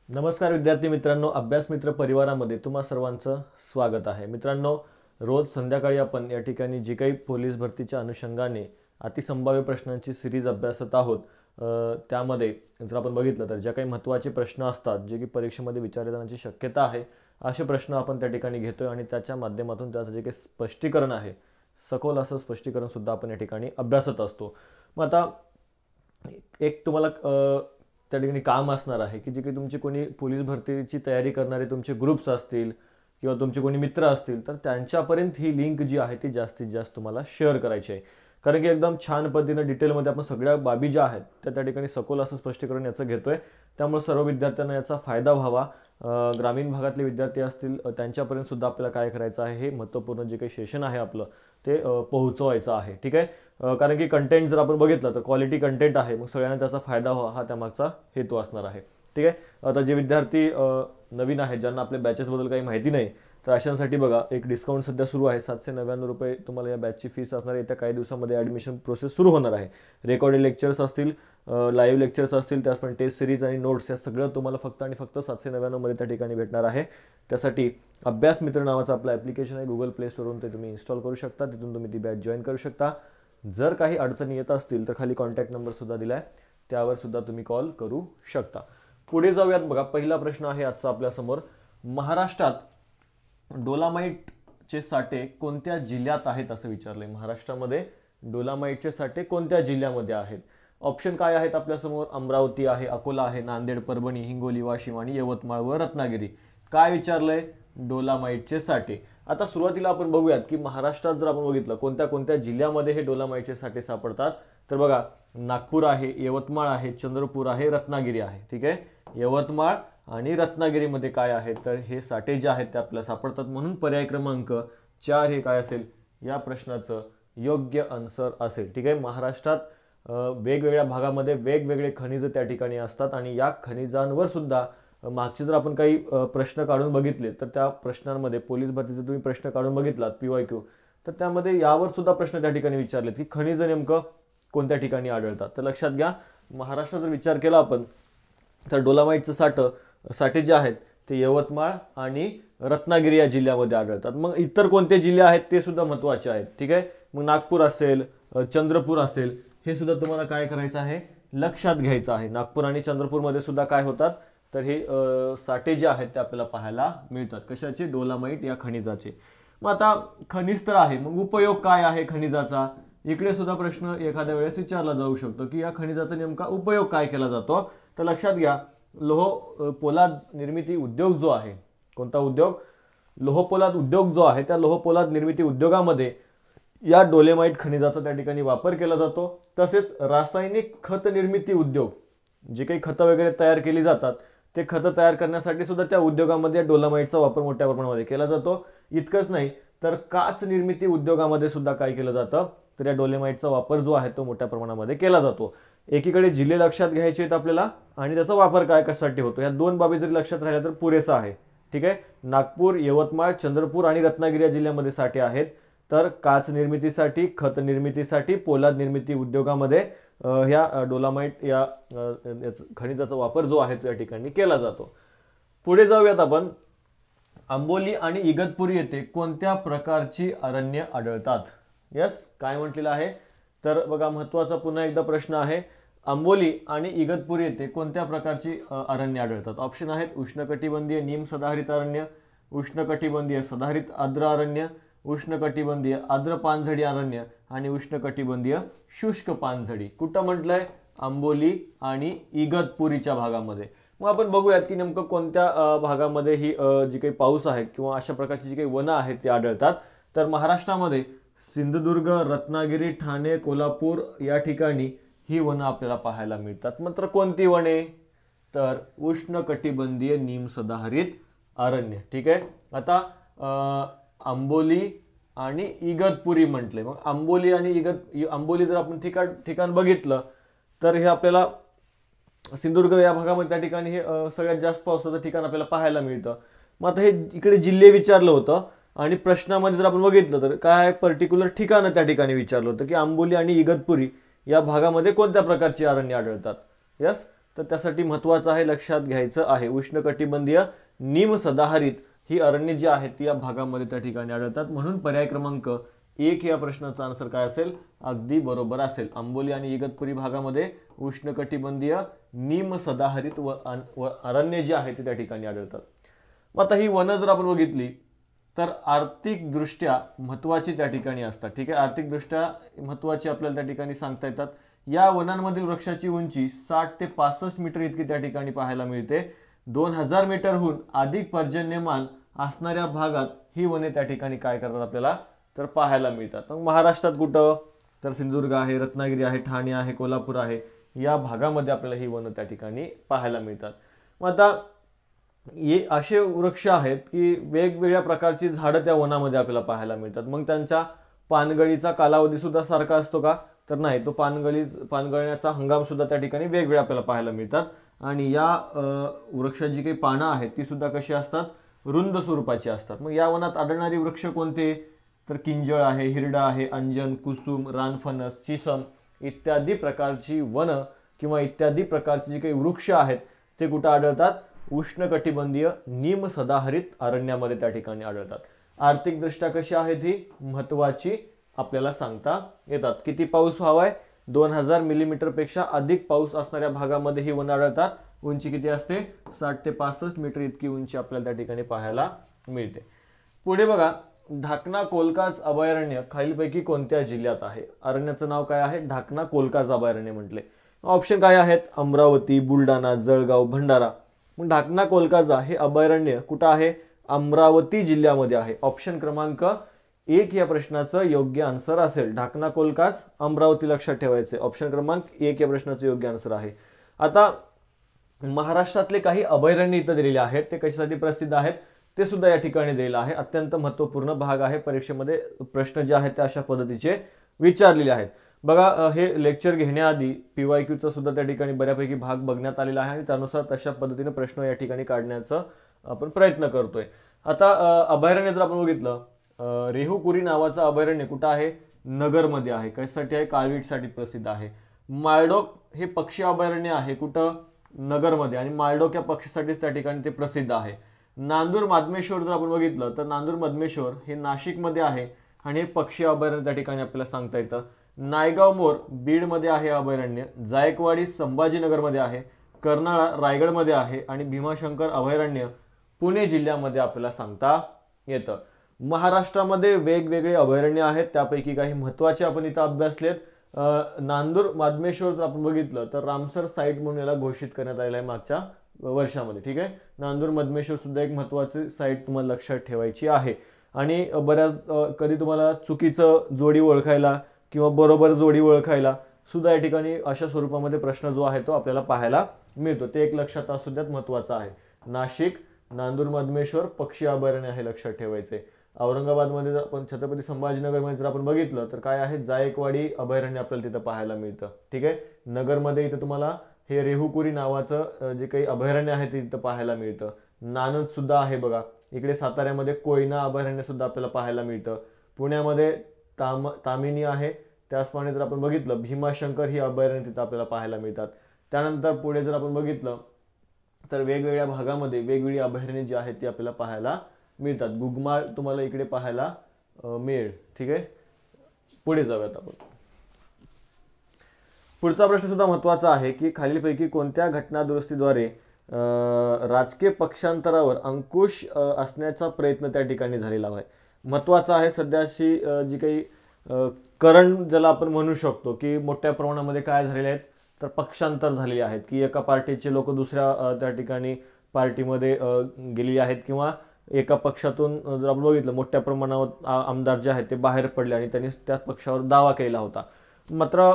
नमस्कार विद्यार्थी मित्रांनो, अभ्यास मित्र परिवारामध्ये तुम्हा सर्वांचं स्वागत आहे। मित्रांनो, रोज संध्याकाळी आपण या ठिकाणी जी काही पोलीस भरतीच्या अनुषंगाने अतिसंभाव्य प्रश्नांची सिरीज अभ्यासत आहोत, त्यामध्ये जर आपण बघितलं तर ज्या काही महत्त्वाचे प्रश्न असतात जे की परीक्षेमध्ये विचारले जाण्याची शक्यता आहे, असे प्रश्न आपण त्या ठिकाणी घेतोय आणि त्याच्या माध्यमातून त्याचं जे काही स्पष्टीकरण आहे, सखोल असं स्पष्टीकरण सुद्धा आपण या ठिकाणी अभ्यासत असतो। मग आता एक तुम्हाला त्या ठिकाणी काम असणार आहे की जे काही तुमची कोणी पोलीस भरतीची तयारी करणारे तुमचे ग्रुप्स असतील किंवा तुमचे कोणी मित्र असतील तर त्यांच्यापर्यंत ही लिंक जी आहे ती जास्तीत जास्त तुम्हाला शेअर करायची आहे। कारण की एकदम छान पद्धतीने डिटेलमध्ये आपण सगळ्या बाबी ज्या आहेत त्या ठिकाणी सखोल असं स्पष्टीकरण याचं घेतोय, त्यामुळे सर्व विद्यार्थ्यांना याचा फायदा व्हावा। ग्रामीण भागातले विद्यार्थी असतील त्यांच्यापर्यंत सुद्धा आपल्याला काय करायचं आहे, हे महत्त्वपूर्ण जे काही सेशन आहे आपलं ते पोहोचवायचं आहे। ठीक आहे, कारण की कंटेंट जर आपण बघितलं तर क्वालिटी कंटेंट आहे, मग सगळ्यांना त्याचा फायदा व्हावा हा त्यामागचा हेतू असणार आहे। ठीक आहे, आता जे विद्यार्थी नवीन आहेत, ज्यांना आपल्या बॅचेसबद्दल काही माहिती नाही, तर अशांसाठी बघा एक डिस्काउंट सध्या सुरू आहे। 799 रुपये तुम्हाला या बॅचची फीस असणार आहे। येत्या काही दिवसामध्ये ॲडमिशन प्रोसेस सुरू होणार आहे। रेकॉर्डेड लेक्चर्स असतील, लाईव्ह लेक्चर्स असतील, त्याचप्रमाणे टेस्ट सिरीज आणि नोट्स या सगळं तुम्हाला फक्त आणि फक्त 799 मध्ये त्या ठिकाणी भेटणार आहे। त्यासाठी अभ्यास मित्र नावाचं आपलं ॲप्लिकेशन आहे, गुगल प्ले स्टोरवरून ते तुम्ही इन्स्टॉल करू शकता, तिथून तुम्ही ती बॅच जॉईन करू शकता। जर काही अडचणी येत असतील तर खाली कॉन्टॅक्ट नंबर सुद्धा दिला आहे, त्यावर सुद्धा तुम्ही कॉल करू शकता। पुढे जाऊयात। बघा, पहिला प्रश्न आहे आजचा आपल्यासमोर, महाराष्ट्रात डोलामाइटचे साठे कोणत्या जिल्ह्यात आहेत असं विचारलंय। महाराष्ट्रामध्ये डोलामाइटचे साठे कोणत्या जिल्ह्यामध्ये आहेत? ऑप्शन काय आहेत आपल्यासमोर? अमरावती आहे, अकोला आहे, नांदेड, परभणी, हिंगोली, वाशिम आणि यवतमाळ व रत्नागिरी। काय विचारलंय? डोलामाइटचे साठे। आता सुरुवातीला आपण बघूयात की महाराष्ट्रात जर आपण बघितलं कोणत्या कोणत्या जिल्ह्यामध्ये हे डोलामाइटचे साठे सापडतात, तर बघा नागपूर आहे, यवतमाळ आहे, चंद्रपूर आहे, रत्नागिरी आहे। ठीक आहे, यवतमाळ आणि रत्नागिरीमध्ये काय आहे, तर हे साठे जे आहेत ते आपल्याला सापडतात, म्हणून पर्याय क्रमांक 4 हे काय असेल या प्रश्नाचं योग्य आन्सर असेल। ठीक आहे, महाराष्ट्रात वेगवेगळ्या भागामध्ये वेगवेगळे खनिज त्या ठिकाणी असतात आणि या खनिजांवर सुद्धा मागचे जर आपण काही प्रश्न काढून बघितले तर त्या प्रश्नांमध्ये पोलीस भरतीचे तुम्ही प्रश्न काढून बघितलात PYQ, तर त्यामध्ये यावर सुद्धा प्रश्न त्या ठिकाणी विचारलेत की खनिज नेमकं कोणत्या ठिकाणी आढळतात। तर लक्षात घ्या, महाराष्ट्रात जर विचार केला आपण तर डोलामाइटचं साठे जे आहेत ते यवतमाळ आणि रत्नागिरी या जिल्ह्यामध्ये आढळतात। मग इतर कोणते जिल्हे आहेत ते सुद्धा महत्त्वाचे आहेत। ठीक आहे, मग नागपूर असेल, चंद्रपूर असेल, हे सुद्धा तुम्हाला काय करायचं आहे, लक्षात घ्यायचं आहे। नागपूर आणि चंद्रपूरमध्ये सुद्धा काय होतात, तर हे साठे जे आहेत ते आपल्याला पाहायला मिळतात। कशाचे? डोलामाइट या खनिजाचे। मग आता खनिज तर आहे, मग उपयोग काय आहे खनिजाचा? इकडे सुद्धा प्रश्न एखाद्या वेळेस विचारला जाऊ शकतो की या खनिजाचा नेमका उपयोग काय केला जातो। तर लक्षात घ्या, पोलाद निर्मिती उद्योग जो आहे, कोणता उद्योग? पोलाद उद्योग जो आहे, त्या पोलाद निर्मिती उद्योगामध्ये या डोलेमाइट खनिजाचा त्या ठिकाणी वापर केला जातो। तसेच रासायनिक खत निर्मिती उद्योग, जे काही खतं वगैरे तयार केली जातात ते खतं तयार करण्यासाठी सुद्धा त्या उद्योगामध्ये डोलामाइटचा वापर मोठ्या प्रमाणामध्ये केला जातो। इतकंच नाही तर काच निर्मिती उद्योगामध्ये सुद्धा काय केलं जातं, तर या डोलेमाइटचा वापर जो आहे तो मोठ्या प्रमाणामध्ये केला जातो। एकीकडे जिल्हे लक्षात घ्यायचे आहेत आपल्याला आणि त्याचा वापर काय कशासाठी होतो, या दोन बाबी जरी लक्षात राहिल्या तर पुरेसा आहे। ठीक आहे, नागपूर, यवतमाळ, चंद्रपूर आणि रत्नागिरी या जिल्ह्यामध्ये साठे आहेत। तर काच निर्मितीसाठी, खत निर्मितीसाठी, पोलाद निर्मिती उद्योगामध्ये ह्या डोलामाइट या खनिजाचा वापर जो आहे तो या ठिकाणी केला जातो। पुढे जाऊयात आपण। आंबोली आणि इगतपुरी येथे कोणत्या प्रकारची अरण्य आढळतात? यस, काय म्हटलेलं आहे, तर बघा महत्त्वाचा पुन्हा एकदा प्रश्न आहे, आंबोली आणि इगतपुरी येथे कोणत्या प्रकारची अरण्य आढळतात? ऑप्शन आहेत उष्णकटिबंधीय निम सदाहरित अरण्य, उष्णकटिबंधीय सदाहरित आर्द्र अरण्य, उष्णकटिबंधीय आर्द्र पानझडी अरण्य आणि उष्णकटिबंधीय शुष्क पानझडी। कुठं म्हटलंय? आंबोली आणि इगतपुरीच्या भागामध्ये। मग आपण बघूयात की नेमकं कोणत्या भागामध्ये ही जी काही पाऊस आहे किंवा अशा प्रकारची जी काही वनं आहेत ती आढळतात। तर महाराष्ट्रामध्ये सिंधुदुर्ग, रत्नागिरी, ठाणे, कोल्हापूर या ठिकाणी ही वनं आपल्याला पाहायला मिळतात। मात्र कोणती वने? तर उष्णकटिबंधीय निम सदाहरित अरण्य। ठीक आहे, आता आंबोली आणि इगतपुरी म्हटले, मग आंबोली आणि आंबोली जर आपण ठिकाण बघितलं तर हे आपल्याला सिंधुदुर्ग या भागामध्ये त्या ठिकाणी हे सगळ्यात जास्त पावसाचं ठिकाण आपल्याला पाहायला मिळतं। मग आता हे इकडे जिल्हे विचारलं होतं आणि प्रश्नामध्ये जर आपण बघितलं तर काय पर्टिक्युलर ठिकाणं त्या ठिकाणी विचारलं होतं की आंबोली आणि इगतपुरी या भागामध्ये कोणत्या प्रकारची अरण्य आढळतात। यस, तर त्यासाठी महत्त्वाचं आहे, लक्षात घ्यायचं आहे, उष्णकटिबंधीय निम सदाहरित ही अरण्ये जी आहेत ती या भागामध्ये त्या ठिकाणी आढळतात. म्हणून पर्याय क्रमांक 1 या प्रश्नाचा आन्सर काय असेल, अगदी बरोबर असेल. आंबोली आणि इगतपुरी भागामध्ये उष्णकटिबंधीय निम सदाहरित व अरण्ये जी आहेत ती त्या ठिकाणी आढळतात. मग आता ही वनं जर आपण बघितली तर आर्थिकदृष्ट्या महत्त्वाची त्या ठिकाणी असतात. ठीक आहे, आर्थिकदृष्ट्या महत्त्वाची आपल्याला त्या ठिकाणी सांगता येतात. या वनांमधील वृक्षाची उंची 60 ते 65 मीटर इतकी त्या ठिकाणी पाहायला मिळते. 2000 मीटरहून अधिक पर्जन्यमान असणाऱ्या भागात ही वने त्या ठिकाणी काय करतात आपल्याला तर पाहायला मिळतात. मग महाराष्ट्रात कुठं तर सिंधुदुर्ग आहे, रत्नागिरी आहे, ठाणे आहे, कोल्हापूर आहे, या भागामध्ये आपल्याला ही वनं त्या ठिकाणी पाहायला मिळतात. मग आता हे असे वृक्ष आहेत की वेगवेगळ्या प्रकारची झाडं त्या वनामध्ये आपल्याला पाहायला मिळतात. मग त्यांच्या पानगळीचा कालावधी सुद्धा सारखा असतो का तर नाही, तो पानगळण्याचा हंगाम सुद्धा त्या ठिकाणी वेगवेगळे आपल्याला पाहायला मिळतात. आणि या वृक्षाची काही पानं आहेत ती सुद्धा कशी असतात, रुंद स्वरूपाची असतात. मग या वनात आढळणारी वृक्ष कोणते तर किंजळ आहे, हिरडा आहे, अंजन, कुसुम, रानफणस, शिसम इत्यादी प्रकारची वनं किंवा इत्यादी प्रकारची जी काही वृक्ष आहेत ते कुठं आढळतात, उष्णकटिबंधीय निम सदाहरित अरण्यामध्ये त्या ठिकाणी आढळतात. आर्थिकदृष्ट्या कशी आहे ती महत्त्वाची आपल्याला सांगता येतात. किती पाऊस हवाय, 2000 मिलीमीटर पेक्षा अधिक पाऊस असणाऱ्या भागामध्ये ही वनं आढळतात. उंची किती असते, 60 ते 65 मीटर इतकी उंची आपल्याला त्या ठिकाणी पाहायला मिळते. पुढे बघा, ढाकणा कोलकाज अभयारण्य खालीलपैकी कोणत्या जिल्ह्यात आहे. अरण्याचं नाव काय आहे, ढाकणा कोलकाज अभयारण्य म्हटले. ऑप्शन काय आहेत, अमरावती, बुलढाणा, जळगाव, भंडारा. मग ढाकणा कोलकाजा हे अभयारण्य कुठं आहे, अमरावती जिल्ह्यामध्ये आहे. ऑप्शन क्रमांक 1 या प्रश्नाचं योग्य आन्सर असेल. ढाकणा कोलकाज अमरावती लक्षात ठेवायचे. ऑप्शन क्रमांक 1 या प्रश्नाचं योग्य आन्सर आहे. आता महाराष्ट्रातले काही अभयारण्य इथं दिलेले आहेत, ते कशासाठी प्रसिद्ध आहेत ते सुद्धा या ठिकाणी दिलेलं आहे. अत्यंत महत्त्वपूर्ण भाग आहे. परीक्षेमध्ये प्रश्न जे आहेत ते अशा पद्धतीचे विचारलेले आहेत. बघा, हे लेक्चर घेण्याआधी PYQचा सुद्धा त्या ठिकाणी बऱ्यापैकी भाग बघण्यात आलेला आहे आणि त्यानुसार तशा पद्धतीने प्रश्न या ठिकाणी काढण्याचा आपण प्रयत्न करतोय. आता अभयारण्य जर आपण बघितलं, रेहुकुरी नावाचं अभयारण्य कुठं आहे, नगरमध्ये आहे. कशासाठी आहे, काळवीटसाठी प्रसिद्ध आहे. माळडोक हे पक्षी अभयारण्य आहे कुठं, नगरमध्ये, आणि माळडोक या पक्षीसाठीच त्या ठिकाणी ते प्रसिद्ध आहे. नांदूर माधमेश्वर जर आपण बघितलं तर नांदूर माधमेश्वर हे नाशिकमध्ये आहे आणि हे पक्षी अभयारण्य त्या ठिकाणी आपल्याला सांगता येतं. नायगाव मोर बीडमध्ये आहे अभयारण्य. जायकवाडी संभाजीनगरमध्ये आहे. कर्नाळा रायगडमध्ये आहे आणि भीमाशंकर अभयारण्य पुणे जिल्ह्यामध्ये आपल्याला सांगता येतं. महाराष्ट्रामध्ये वेगवेगळे अभयारण्य आहेत, त्यापैकी काही महत्त्वाचे आपण इथं अभ्यासलेत. नांदूर माधमेश्वर जर आपण बघितलं तर रामसर साईट म्हणून याला घोषित करण्यात आलेलं आहे मागच्या वर्षामध्ये. ठीक आहे, नांदूर मधमेश्वर सुद्धा एक महत्त्वाची साईट तुम्हाला लक्षात ठेवायची आहे. आणि बऱ्याच कधी तुम्हाला चुकीचं जोडी ओळखायला किंवा बरोबर जोडी ओळखायला सुद्धा या ठिकाणी अशा स्वरूपामध्ये प्रश्न जो आहे तो आपल्याला पाहायला मिळतो. ते एक लक्षात असू द्यात, महत्त्वाचं आहे. नाशिक नांदूर मधमेश्वर पक्षी अभयारण्य आहे लक्षात ठेवायचे. औरंगाबादमध्ये आपण छत्रपती संभाजीनगरमध्ये जर आपण बघितलं तर काय आहे, जायकवाडी अभयारण्य आपल्याला तिथं पाहायला मिळतं. ठीक आहे, नगरमध्ये इथं तुम्हाला हे रेहुकुरी नावाचं जे काही अभयारण्य आहे ते तिथं पाहायला मिळतं. नानद सुद्धा आहे बघा. इकडे साताऱ्यामध्ये कोयना अभयारण्य सुद्धा आपल्याला पाहायला मिळतं. पुण्यामध्ये तामिनी आहे. त्याचप्रमाणे जर आपण बघितलं भीमाशंकर ही अभयारण्य तिथं आपल्याला पाहायला मिळतात. त्यानंतर पुढे जर आपण बघितलं तर वेगवेगळ्या भागामध्ये वेगवेगळी अभयारण्ये जी आहेत ती आपल्याला पाहायला मिळतात. गुगमाळ तुम्हाला इकडे पाहायला मिळेल. ठीक आहे, पुढे जाऊयात आपण. पुढचा प्रश्न सुद्धा महत्त्वाचा आहे की खालीलपैकी कोणत्या घटना दुरुस्तीद्वारे राजकीय पक्षांतरावर अंकुश असण्याचा प्रयत्न त्या ठिकाणी झालेला आहे. महत्त्वाचा आहे. सध्याची जी काही करंट ज्याला आपण म्हणू शकतो की मोठ्या प्रमाणामध्ये काय झालेले आहेत तर पक्षांतर झालेले आहेत की एका पार्टीचे लोक दुसऱ्या त्या ठिकाणी पार्टीमध्ये गेलेले आहेत किंवा एका पक्षातून जर आपण बघितलं मोठ्या प्रमाणावर आमदार जे आहेत ते बाहेर पडले आणि त्यांनी त्या पक्षावर दावा केला होता. मात्र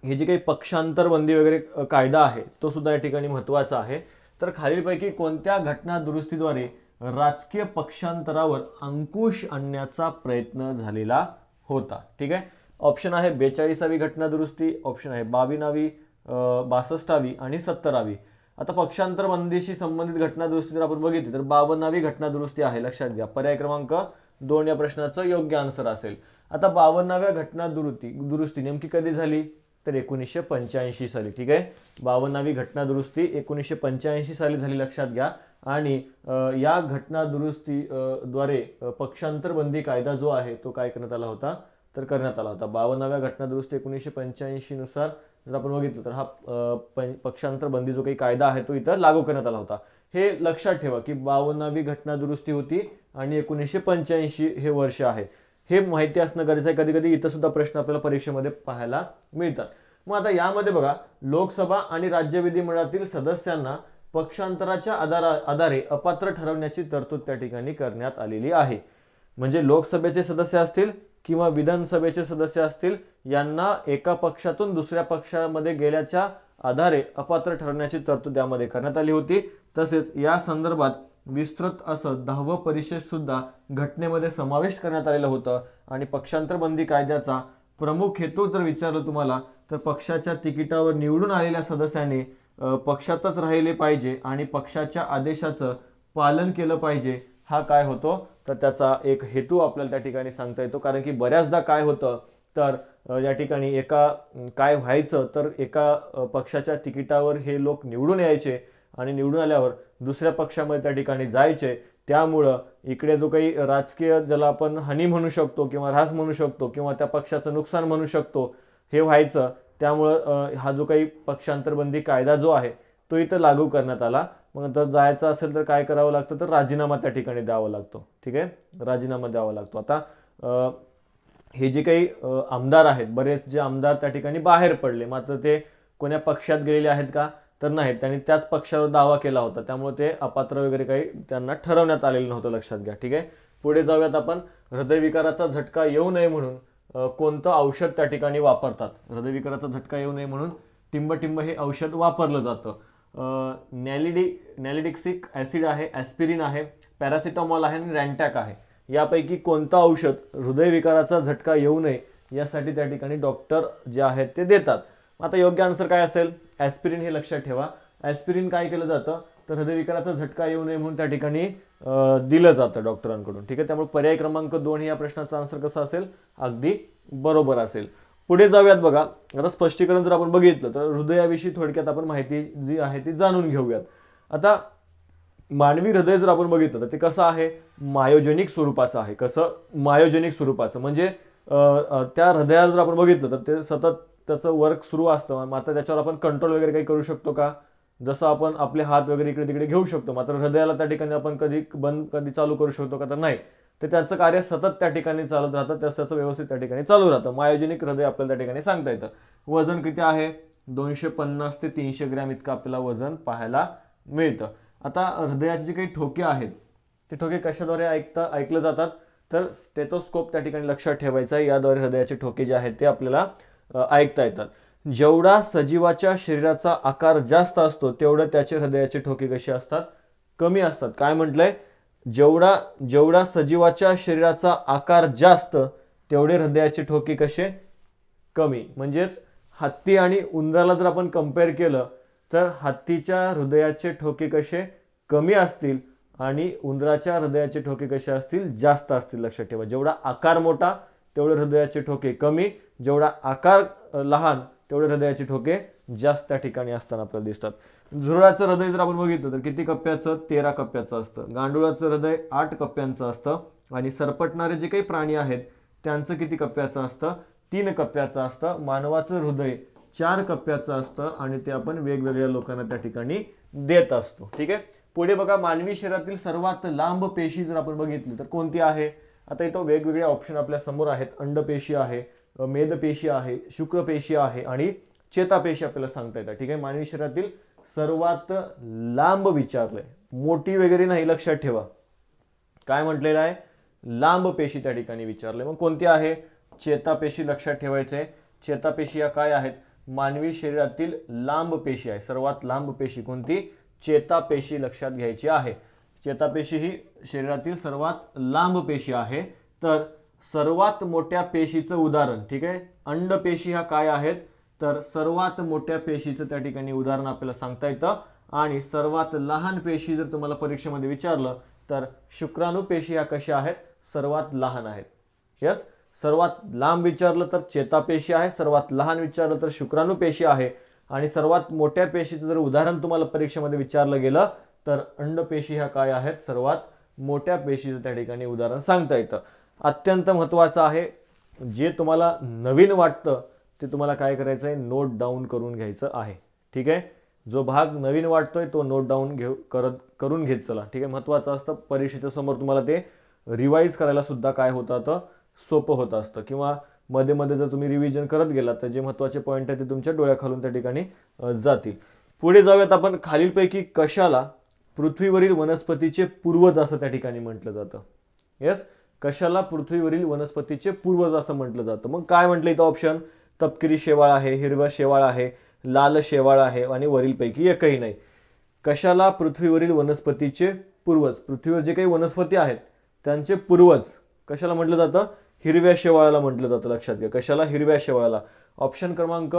हे जे काही पक्षांतर बंदी वगैरे कायदा आहे तो सुद्धा या ठिकाणी महत्त्वाचा आहे. तर खालीलपैकी कोणत्या घटना दुरुस्तीद्वारे राजकीय पक्षांतरावर अंकुश आणण्याचा प्रयत्न झालेला होता. ठीक आहे, ऑप्शन आहे 42वी घटना दुरुस्ती, ऑप्शन आहे 22वी, 62वी आणि 70वी. आता पक्षांतर बंदीशी संबंधित घटना दुरुस्ती जर आपण बघितली तर 52वी घटना दुरुस्ती आहे लक्षात घ्या. पर्याय क्रमांक 2 या प्रश्नाचं योग्य आन्सर असेल. आता 52व्या घटना दुरुस्ती नेमकी कधी झाली तर 1985 साली, ठीक आहे. 52वी घटना दुरुस्ती 1985 साली झाली, लक्षात घ्या. आणि या घटना दुरुस्ती द्वारे पक्षांतर बंदी कायदा जो आहे तो काय करण्यात आला होता, तर करण्यात आला होता. 52व्या घटना दुरुस्ती 1985 नुसार जर आपण बघितलं तर हा पक्षांतर बंदी जो काही कायदा आहे तो इथं लागू करण्यात आला होता. हे लक्षात ठेवा की 52वी घटना दुरुस्ती होती आणि 1985 हे वर्ष आहे. हे माहिती असणं गरजेचं आहे. कधी कधी इथं सुद्धा प्रश्न आपल्याला परीक्षेमध्ये पाहायला मिळतात. मग आता यामध्ये बघा, लोकसभा आणि राज्य विधिमंडळातील सदस्यांना पक्षांतराच्या आधारे अपात्र ठरवण्याची तरतूद त्या ठिकाणी करण्यात आलेली आहे. म्हणजे लोकसभेचे सदस्य असतील किंवा विधानसभेचे सदस्य असतील, यांना एका पक्षातून दुसऱ्या पक्षामध्ये गेल्याच्या आधारे अपात्र ठरवण्याची तरतूद यामध्ये करण्यात आली होती. तसेच या संदर्भात विस्तृत असं 10वं परिच्छेद सुद्धा घटनेमध्ये समाविष्ट करण्यात आलेलं होतं. आणि पक्षांतर बंदी कायद्याचा प्रमुख हेतू जर विचारलं तुम्हाला, तर पक्षाच्या तिकिटावर निवडून आलेल्या सदस्याने पक्षातच राहिले पाहिजे आणि पक्षाच्या आदेशाचं पालन केलं पाहिजे, हा काय होतो, तर त्याचा एक हेतू आपल्याला त्या ठिकाणी सांगता येतो. कारण की बऱ्याचदा काय होतं, तर या ठिकाणी काय व्हायचं, तर एका पक्षाच्या तिकिटावर हे लोक निवडून यायचे आणि निवडून आल्यावर दुसऱ्या पक्षामध्ये त्या ठिकाणी जायचे. त्यामुळं इकडे जो काही राजकीय, ज्याला आपण हानी म्हणू शकतो किंवा ऱ्हास म्हणू शकतो किंवा त्या पक्षाचं नुकसान म्हणू शकतो, हे व्हायचं. त्यामुळं हा जो काही पक्षांतर बंदी कायदा जो आहे तो इथं लागू करण्यात आला. मग जर जायचं असेल तर काय करावं लागतं, तर राजीनामा त्या ठिकाणी द्यावा लागतो, ठीक आहे. राजीनामा द्यावा लागतो. आता हे जे काही आमदार आहेत, बरेच जे आमदार त्या ठिकाणी बाहेर पडले, मात्र ते कोण्या पक्षात गेलेले आहेत का, तर नाही, त्यांनी त्याच पक्षावर दावा केला होता. त्यामुळे ते अपात्र वगैरे काही त्यांना ठरवण्यात आलेलं नव्हतं, लक्षात घ्या, ठीक आहे. पुढे जाऊयात आपण. हृदयविकाराचा झटका येऊ नये म्हणून कोणतं औषध त्या ठिकाणी वापरतात. हृदयविकाराचा झटका येऊ नये म्हणून टिंबटिंब हे औषध वापरलं जातं. नॅलिडिक्सिक ॲसिड आहे, ॲस्पिरिन आहे, पॅरासिटामॉल आहे आणि रॅन्टॅक आहे. यापैकी कोणतं औषध हृदयविकाराचा झटका येऊ नये यासाठी त्या ठिकाणी डॉक्टर जे आहेत ते देतात. आता योग्य आन्सर काय असेल, ॲस्पिरिन हे लक्षात ठेवा. ॲस्पिरिन काय केलं जातं, तर हृदयविकाराचा झटका येऊ नये म्हणून त्या ठिकाणी दिलं जातं डॉक्टरांकडून, ठीक आहे. त्यामुळे पर्याय क्रमांक 2 या प्रश्नाचा आन्सर कसा असेल, अगदी बरोबर असेल. पुढे जाऊयात बघा. आता स्पष्टीकरण जर आपण बघितलं तर हृदयाविषयी थोडक्यात आपण माहिती जी आहे ती जाणून घेऊयात. आता मानवी हृदय जर आपण बघितलं तर ते कसं आहे, मायोजेनिक स्वरूपाचं आहे. कसं, मायोजेनिक स्वरूपाचं, म्हणजे त्या हृदयाला जर आपण बघितलं तर ते सतत त्याचं वर्क सुरू असतं. मात्र त्याच्यावर आपण कंट्रोल वगैरे काही करू शकतो का, जसं आपण आपले हात वगैरे इकडे तिकडे घेऊ शकतो. मात्र हृदयाला त्या ठिकाणी आपण कधी बंद कधी चालू करू शकतो का, तर नाही. तर त्याचं कार्य सतत त्या ठिकाणी चालत राहतं, त्याचं व्यवस्थित त्या ठिकाणी चालू राहतं. मायोजेनिक हृदय आपल्याला त्या ठिकाणी सांगता येतं. वजन किती आहे, 250 ते 300 ग्रॅम इतकं आपल्याला वजन पाहायला मिळतं. आता हृदयाचे जे काही ठोके आहेत ते ठोके कशाद्वारे ऐकलं जातात, तर स्टेथोस्कोप त्या ठिकाणी लक्षात ठेवायचं आहे. याद्वारे हृदयाचे ठोके जे आहेत ते आपल्याला ऐकता येतात. जेवढा सजीवाच्या शरीराचा आकार जास्त असतो तेवढं त्याचे हृदयाचे ठोके कसे असतात, कमी असतात. काय म्हटलंय, जेवढा सजीवाच्या शरीराचा आकार जास्त तेवढे हृदयाचे ठोके कसे, कमी. म्हणजेच हत्ती आणि उंदराला जर आपण कंपेअर केलं तर हत्तीच्या हृदयाचे ठोके कसे, कमी असतील आणि उंदराच्या हृदयाचे ठोके कसे असतील, जास्त असतील. लक्षात ठेवा, जेवढा आकार मोठा तेवढे हृदयाचे ठोके कमी, जेवढा आकार लहान तेवढे हृदयाचे ठोके जास्त त्या ठिकाणी असताना आपल्याला दिसतात. झुरळाचं हृदय जर आपण बघितलं तर किती कप्प्याचं, 13 कप्प्याचं असतं. गांडुळाचं हृदय 8 कप्प्यांचं असतं. आणि सरपटणारे जे काही प्राणी आहेत त्यांचं किती कप्प्याचं असतं, 3 कप्प्याचं असतं. मानवाचं हृदय 4 कप्प्याचं असतं आणि ते आपण वेगवेगळ्या लोकांना त्या ठिकाणी देत असतो, ठीक आहे. पुढे बघा, मानवी शरीरातील सर्वात लांब पेशी जर आपण बघितली तर कोणती आहे. आता इथं वेगवेगळे ऑप्शन आपल्या समोर आहेत. अंडपेशी आहे, मेदपेशी आहे, शुक्रपेशी आहे आणि चेतापेशी आपल्याला सांगता येतात, ठीक आहे. मानवी शरीरातील सर्वात लांब विचारलंय, मोठी वगैरे नाही, लक्षात ठेवा. काय म्हटलेलं आहे, लांब पेशी त्या ठिकाणी विचारले. मग कोणती आहे, चेतापेशी लक्षात ठेवायचे. चेतापेशी या काय आहेत, मानवी शरीरातील लांब पेशी आहे. सर्वात लांब पेशी कोणती, चेतापेशी लक्षात घ्यायची आहे. चेतापेशी ही शरीरातील सर्वात लांब पेशी आहे. तर सर्वात मोठ्या पेशीचं उदाहरण, ठीक आहे, अंडपेशी ह्या काय आहेत, तर सर्वात मोठ्या पेशीचं त्या ठिकाणी उदाहरण आपल्याला सांगता येतं. आणि सर्वात लहान पेशी जर तुम्हाला परीक्षेमध्ये विचारलं तर शुक्राणू पेशी ह्या कशा आहेत, सर्वात लहान आहेत. यस, सर्वात लांब विचारलं तर चेतापेशी आहे, सर्वात लहान विचारलं तर शुक्राणू पेशी आहे आणि सर्वात मोठ्या पेशीचं जर उदाहरण तुम्हाला परीक्षेमध्ये विचारलं गेलं तर अंडपेशी ह्या काय आहेत, सर्वात मोठ्या पेशीचं त्या ठिकाणी उदाहरण सांगता येतं. अत्यंत महत्त्वाचं आहे, जे तुम्हाला नवीन वाटतं ते तुम्हाला काय करायचं आहे, नोट डाऊन करून घ्यायचं आहे. ठीक आहे, जो भाग नवीन वाटतोय तो नोट डाऊन करून घेत चला. ठीक आहे, महत्त्वाचं असतं. परीक्षेच्या समोर तुम्हाला ते रिवाईज करायला सुद्धा काय होतं, तर सोपं होत असतं किंवा मध्ये मध्ये जर तुम्ही रिव्हिजन करत गेलात तर जे महत्त्वाचे पॉईंट आहेत ते तुमच्या डोळ्याखालून त्या ठिकाणी जातील. पुढे जाऊयात आपण. खालीलपैकी कशाला पृथ्वीवरील वनस्पतीचे पूर्वज असं त्या ठिकाणी म्हटलं जातं? येस, कशाला पृथ्वीवरील वनस्पतीचे पूर्वज असं म्हटलं जातं? मग काय म्हटलं इथं ऑप्शन? तपकिरी शेवाळ आहे, हिरवा शेवाळ आहे, लाल शेवाळ आहे आणि वरीलपैकी एकही नाही. कशाला पृथ्वीवरील वनस्पतीचे पूर्वज, पृथ्वीवर जे काही वनस्पती आहेत त्यांचे पूर्वज कशाला म्हटलं जातं? हिरव्या शेवाळाला म्हटलं जातं. लक्षात घ्या, कशाला? हिरव्या शेवाळाला. ऑप्शन क्रमांक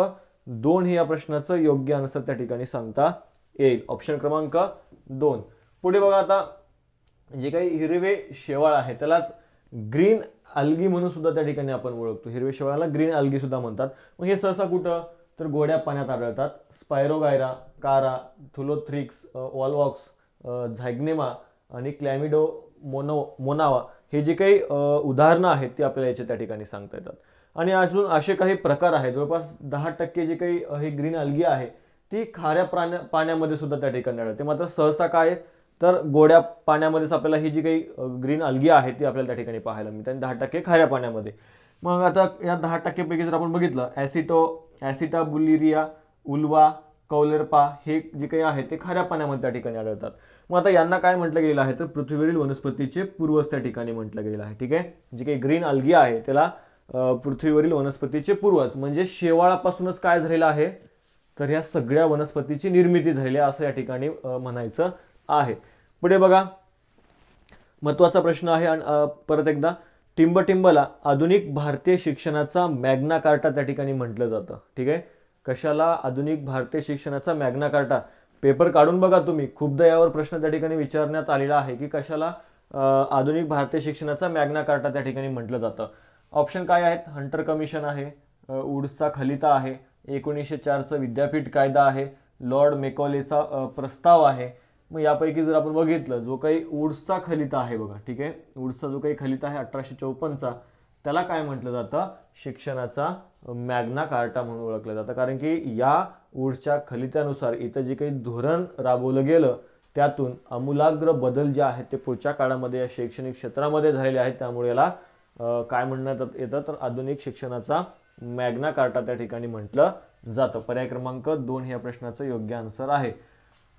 2 हे या प्रश्नाचं योग्य आन्सर त्या ठिकाणी सांगता येईल. ऑप्शन क्रमांक 2. पुढे बघा, आता जे काही हिरवे शेवाळ आहे त्यालाच ग्रीन अल्गी म्हणून सुद्धा त्या ठिकाणी आपण ओळखतो. हिरवे शेवाळाला ग्रीन अल्गी सुद्धा म्हणतात. मग हे सहसा कुठं, तर गोड्या पाण्यात आढळतात. स्पायरोगायरा, कारा, थुलोथ्रिक्स, वॉलवॉक्स, झायग्नेमा आणि क्लॅमिडो मोनावा हे जे काही उदाहरणं आहेत ते आपल्याला याच्या त्या ठिकाणी सांगता येतात. आणि अजून असे काही प्रकार आहेत, जवळपास 10% जे काही हे ग्रीन अल्गी आहे ती खाऱ्या पाण्यामध्ये सुद्धा त्या ठिकाणी आढळते. मात्र सहसा काय, तर गोड्या पाण्यामध्येच आपल्याला ही जी काही ग्रीन अल्गी आहे ती आपल्याला त्या ठिकाणी पाहायला मिळते आणि 10% खाऱ्या पाण्यामध्ये. मग आता या 10% पैकी जर आपण बघितलं, ॲसिटाबुलिरिया, उल्वा, कौलेरपा हे जे काही आहे ते खाऱ्या पाण्यामध्ये त्या ठिकाणी आढळतात. मग आता यांना काय म्हटलं गेलेलं आहे, तर पृथ्वीवरील वनस्पतीचे पूर्वज त्या ठिकाणी म्हटलं गेलेलं आहे. ठीक आहे, जे काही ग्रीन अल्गी आहे त्याला पृथ्वीवरील वनस्पतीचे पूर्वज म्हणजे शेवाळापासूनच काय झालेलं आहे, तर ह्या सगळ्या वनस्पतीची निर्मिती झालेली आहे असं या ठिकाणी म्हणायचं आहे. पुढे बघा, महत्त्वाचा प्रश्न आहे परत एकदा. टिंबटिंबला आधुनिक भारतीय शिक्षणाचा मॅग्ना कार्टा त्या ठिकाणी म्हटलं जातं. ठीक आहे, कशाला आधुनिक भारतीय शिक्षणाचा मॅग्ना कार्टा? पेपर काढून बघा तुम्ही, खूपदा यावर प्रश्न त्या ठिकाणी विचारण्यात आलेला आहे की कशाला आधुनिक भारतीय शिक्षणाचा मॅग्ना कार्टा त्या ठिकाणी म्हटलं जातं. ऑप्शन काय आहेत? हंटर कमिशन आहे, वुड्सचा खलिता आहे, 1904चा विद्यापीठ कायदा आहे, लॉर्ड मेकॉलेचा प्रस्ताव आहे. मग यापैकी जर आपण बघितलं, जो काही वुड्सचा खलिता आहे बघा, ठीक आहे, वुड्सचा जो काही खलिता आहे 1854चा, त्याला काय म्हटलं जातं? शिक्षणाचा मॅग्ना कार्टा म्हणून ओळखलं जातं. कारण की या वुड्सच्या खलित्यानुसार इथं जे काही धोरण राबवलं गेलं त्यातून आमूलाग्र बदल जे आहेत ते पुढच्या काळामध्ये या शैक्षणिक क्षेत्रामध्ये झालेले आहेत. त्यामुळे याला काय म्हणण्यात येतं, तर आधुनिक शिक्षणाचा मॅग्ना कार्टा त्या ठिकाणी म्हटलं जातं. पर्याय क्रमांक 2 हे या प्रश्नाचं योग्य आन्सर आहे.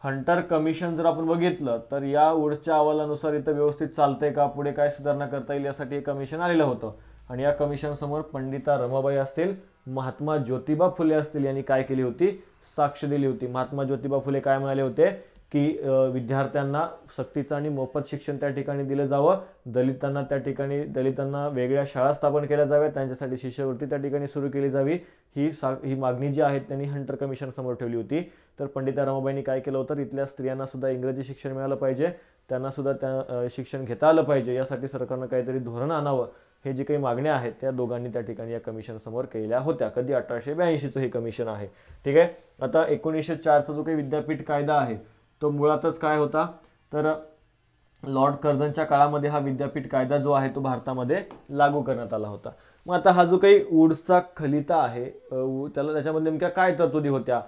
हंटर कमिशन जर आपण बघितलं तर या वुड्सच्या अहवालानुसार इथं व्यवस्थित चालतंय का, पुढे काय सुधारणा करता येईल यासाठी हे कमिशन आलेलं होतं. आणि या कमिशन समोर पंडिता रमाबाई असतील, महात्मा ज्योतिबा फुले असतील यांनी काय केली होती? साक्ष दिली होती. महात्मा ज्योतिबा फुले काय म्हणाले होते की विद्यार्थ्यांना सक्तीचं आणि मोफत शिक्षण त्या ठिकाणी दिलं जावं, दलितांना वेगळ्या शाळा स्थापन केल्या जाव्यात, त्यांच्यासाठी शिष्यवृत्ती त्या ठिकाणी सुरू केली जावी, ही मागणी जी आहे त्यांनी हंटर कमिशन समोर ठेवली होती. तर पंडिता रमाबाईंनी काय केलं होतं, इथल्या स्त्रियांना सुद्धा इंग्रजी शिक्षण मिळालं पाहिजे, त्यांना सुद्धा त्या शिक्षण घेता आलं पाहिजे, यासाठी सरकारनं काहीतरी धोरण आणावं, हे जे काही मागण्या आहेत त्या दोघांनी त्या ठिकाणी या कमिशन समोर केलेल्या होत्या. कधी? 1882चं हे कमिशन आहे. ठीक आहे, आता 1904चा जो काही विद्यापीठ कायदा आहे तो मुळातच काय होता, तर लॉर्ड कर्झनच्या काळामध्ये हा विद्यापीठ कायदा जो आहे तो भारतामध्ये लागू करण्यात आला होता. मग आता हा जो काही वुड्सचा खलिता आहे त्याच्यामध्ये नेमक्या काय तरतुदी होत्या,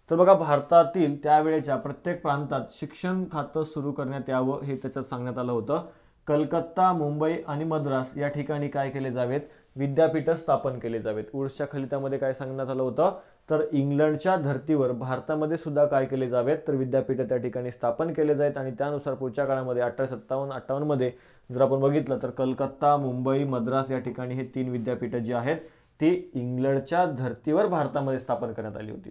तर बघा, भारतातील त्यावेळेच्या प्रत्येक प्रांतात शिक्षण खातं सुरू करण्यात यावं हे त्याच्यात सांगण्यात आलं होतं. कलकत्ता, मुंबई आणि मद्रास या ठिकाणी काय केले जावेत? विद्यापीठ स्थापन केले जावेत. वुड्सच्या खलित्यामध्ये काय सांगण्यात आलं होतं, तर इंग्लंडच्या धर्तीवर भारतामध्ये सुद्धा काय केले जावेत, तर विद्यापीठ त्या ठिकाणी स्थापन केले जाआहेत. आणि त्यानुसार पुढच्या काळामध्ये 1857-58 मध्ये जर आपण बघितलं तर कलकत्ता, मुंबई, मद्रास या ठिकाणी हे 3 विद्यापीठं जी आहेत ती इंग्लंडच्या धर्तीवर भारतामध्ये स्थापन करण्यात आली होती.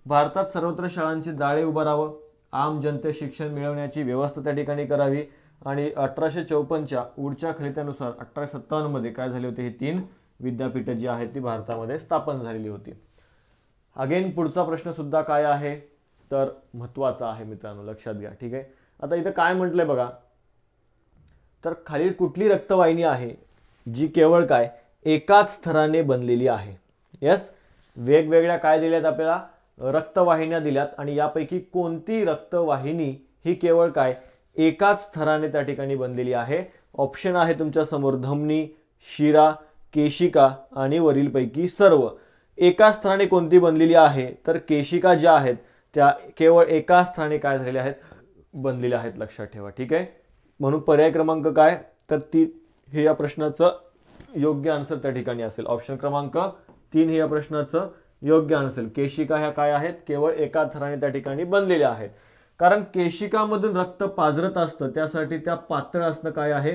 भारतात सर्वत्र शाळांचे जाळे उभारावं, आम जनतेस शिक्षण मिळवण्याची व्यवस्था त्या ठिकाणी करावी. आणि 1854च्या वुड्सच्या खलित्यानुसार 1857 मध्ये काय झाले होते, हे 3 विद्यापीठं जी आहेत ती भारतामध्ये स्थापन झालेली होती. अगेन पुढचा प्रश्न सुद्धा काय आहे, तर महत्त्वाचा आहे मित्रांनो, लक्षात घ्या. ठीक आहे, आता इथं काय म्हटलंय बघा, तर खालील कुठली रक्तवाहिनी आहे जी केवळ काय एकाच थराने बनलेली आहे. यस, वेगवेगळ्या काय दिल्यात आपल्याला, रक्तवाहिन्या दिल्यात, आणि यापैकी कोणती रक्तवाहिनी ही केवळ काय एकाच थराने त्या ठिकाणी बनलेली आहे. ऑप्शन आहे तुमच्या समोर धमनी, शिरा, केशिका आणि वरीलपैकी सर्व. एकाच थराने कोणती बनलेली आहे, तर केशिका ज्या आहेत त्या केवळ एकाच थराने काय झालेल्या आहेत, बनलेल्या आहेत, लक्षात ठेवा. ठीक आहे, म्हणून पर्याय क्रमांक काय, तर 3 हे या प्रश्नाचं योग्य आन्सर त्या ठिकाणी असेल. ऑप्शन क्रमांक 3 हे या प्रश्नाचं योग्य आन्सर. केशिका ह्या काय आहेत, केवळ एका थराने त्या ठिकाणी बनलेल्या आहेत. कारण केशिकामधून रक्त पाझरत असतं, त्यासाठी त्या पातळ असणं काय आहे,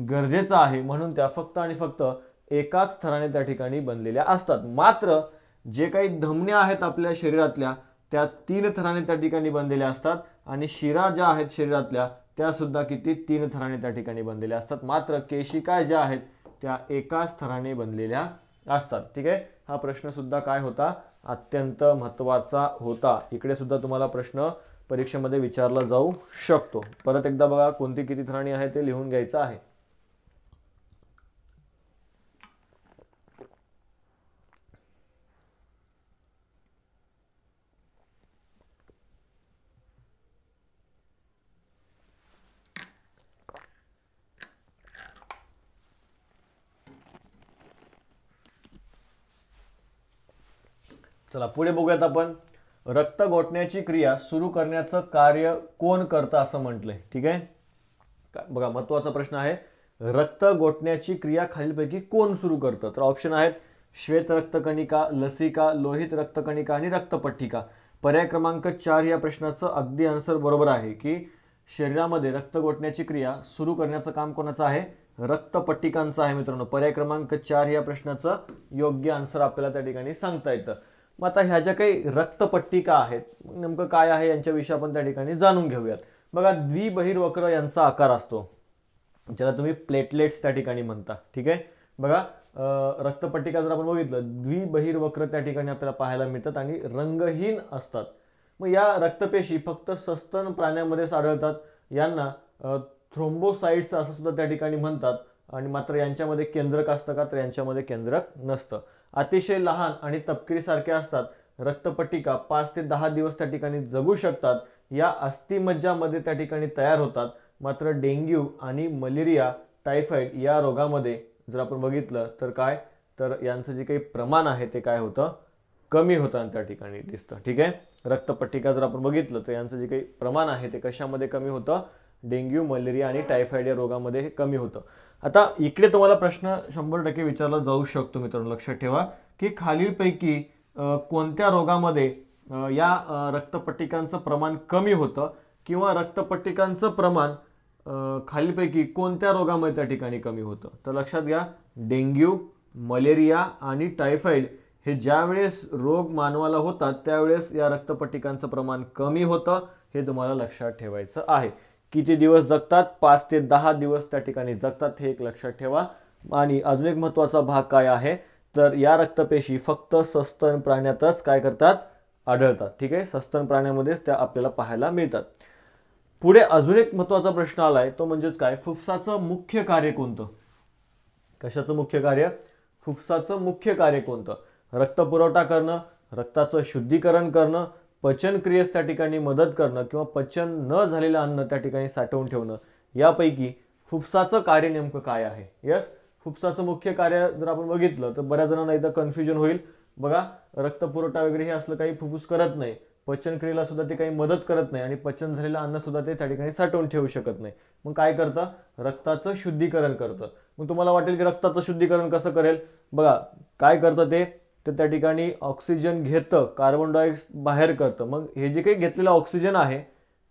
गरजेचं आहे. म्हणून त्या फक्त आणि फक्त एकाच थराने त्या ठिकाणी बनलेल्या असतात. मात्र जे काही धमन्या आहेत आपल्या शरीरातल्या त्या 3 थराने त्या ठिकाणी बनलेल्या असतात, आणि शिरा ज्या आहेत शरीरातल्या त्या सुद्धा किती 3 थराने त्या ठिकाणी बनलेल्या असतात. मात्र केशिका ज्या आहेत त्या एकाच थराने बनलेल्या असतात. ठीक आहे, हा प्रश्न सुद्धा काय होता, अत्यंत महत्त्वाचा होता. इकडे सुद्धा तुम्हाला प्रश्न परीक्षेमध्ये विचारला जाऊ शकतो. परत एकदा बघा, कोणती किती थराणी आहे ते लिहून घ्यायचं आहे. चला पुढे बघूयात आपण. रक्त गोठण्याची क्रिया सुरू करण्याचं कार्य कोण करतं असं म्हटलंय. ठीक आहे, बघा महत्त्वाचा प्रश्न आहे. रक्त गोठण्याची क्रिया खालीलपैकी कोण सुरू करतं, तर ऑप्शन आहेत श्वेत रक्तकणिका, लसिका, लोहित रक्तकणिका आणि रक्तपट्टिका. पर्याय क्रमांक 4 या प्रश्नाचं अगदी आन्सर बरोबर आहे की शरीरामध्ये रक्त गोठण्याची क्रिया सुरू करण्याचं काम कोणाचं आहे, रक्तपट्टिकांचं आहे मित्रांनो. पर्याय क्रमांक 4 या प्रश्नाचं योग्य आन्सर आपल्याला त्या ठिकाणी सांगता येतं. मग आता ह्या ज्या काही रक्तपट्टिका आहेत नेमकं काय आहे यांच्याविषयी आपण त्या ठिकाणी जाणून घेऊयात. बघा, द्विबहिर्वक्र यांचा आकार असतो, ज्याला तुम्ही प्लेटलेट्स त्या ठिकाणी म्हणता. ठीक आहे, बघा रक्तपट्टिका जर आपण बघितलं द्विबहिर्वक्र त्या ठिकाणी आपल्याला पाहायला मिळतात आणि रंगहीन असतात. मग या रक्तपेशी फक्त सस्तन प्राण्यांमध्येच आढळतात. यांना थ्रोम्बोसाइट्स असं सुद्धा त्या ठिकाणी म्हणतात. आणि मात्र यांच्यामध्ये केंद्रक असतं का, तर यांच्यामध्ये केंद्रक नसतं. अतिशय लहान आणि तपकिरीसारखे असतात. रक्तपट्टिका 5 ते 10 दिवस त्या ठिकाणी जगू शकतात. या अस्थिमज्जामध्ये त्या ठिकाणी तयार होतात. मात्र डेंग्यू आणि मलेरिया, टायफॉइड या रोगामध्ये जर आपण बघितलं तर काय, तर यांचं जे काही प्रमाण आहे ते काय होतं, कमी होतं त्या ठिकाणी दिसतं. ठीक आहे, रक्तपट्टिका जर आपण बघितलं तर यांचं जे काही प्रमाण आहे ते कशामध्ये कमी होतं, डेंग्यू, मलेरिया आणि टायफॉइड या रोगामध्ये हे कमी होतं. आता इकडे तुम्हाला प्रश्न 100% विचारला जाऊ शकतो मित्रांनो. लक्षात ठेवा की खालीलपैकी कोणत्या रोगामध्ये या रक्तपट्टिकांचं प्रमाण कमी होतं, किंवा रक्तपट्टिकांचं प्रमाण खालीलपैकी कोणत्या रोगामध्ये त्या ठिकाणी कमी होतं. तर लक्षात घ्या, डेंग्यू, मलेरिया आणि टायफॉइड हे ज्यावेळेस रोग मानवाला होतात त्यावेळेस या रक्तपट्टिकांचं प्रमाण कमी होतं. हे तुम्हाला लक्षात ठेवायचं आहे. किती दिवस जगतात, 5 ते 10 दिवस त्या ठिकाणी जगतात, हे एक लक्षात ठेवा. आणि अजून एक महत्त्वाचा भाग काय आहे, तर या रक्तपेशी फक्त सस्तन प्राण्यातच काय करतात, आढळतात. ठीक आहे, सस्तन प्राण्यामध्येच त्या आपल्याला पाहायला मिळतात. पुढे अजून एक महत्त्वाचा प्रश्न आलाय, तो म्हणजेच काय, फुफ्साचं मुख्य कार्य कोणतं. कशाचं मुख्य कार्य, फुफ्साचं मुख्य कार्य कोणतं. रक्त पुरवठा करणं, रक्ताचं शुद्धीकरण करणं, पचन क्रियेस त्या ठिकाणी मदत करणं, किंवा पचन न झालेलं अन्न त्या ठिकाणी साठवून ठेवणं. यापैकी फुफ्साचं कार्य नेमकं काय आहे. यस, फुफ्साचं मुख्य कार्य जर आपण बघितलं तर बऱ्याच जणांना इथं कन्फ्युजन होईल. बघा, रक्त पुरवठा वगैरे हे असलं काही फुफ्फुस करत नाही, पचन क्रियेला सुद्धा ते काही मदत करत नाही, आणि पचन झालेलं अन्न सुद्धा ते त्या ठिकाणी साठवून ठेवू शकत नाही. मग काय करतं, रक्ताचं शुद्धीकरण करतं. मग तुम्हाला वाटेल की रक्ताचं शुद्धीकरण कसं करेल. बघा काय करतं ते, तर त्या ठिकाणी ऑक्सिजन घेतं, कार्बन डायऑक्साईड बाहेर करतं. मग हे जे काही घेतलेलं ऑक्सिजन आहे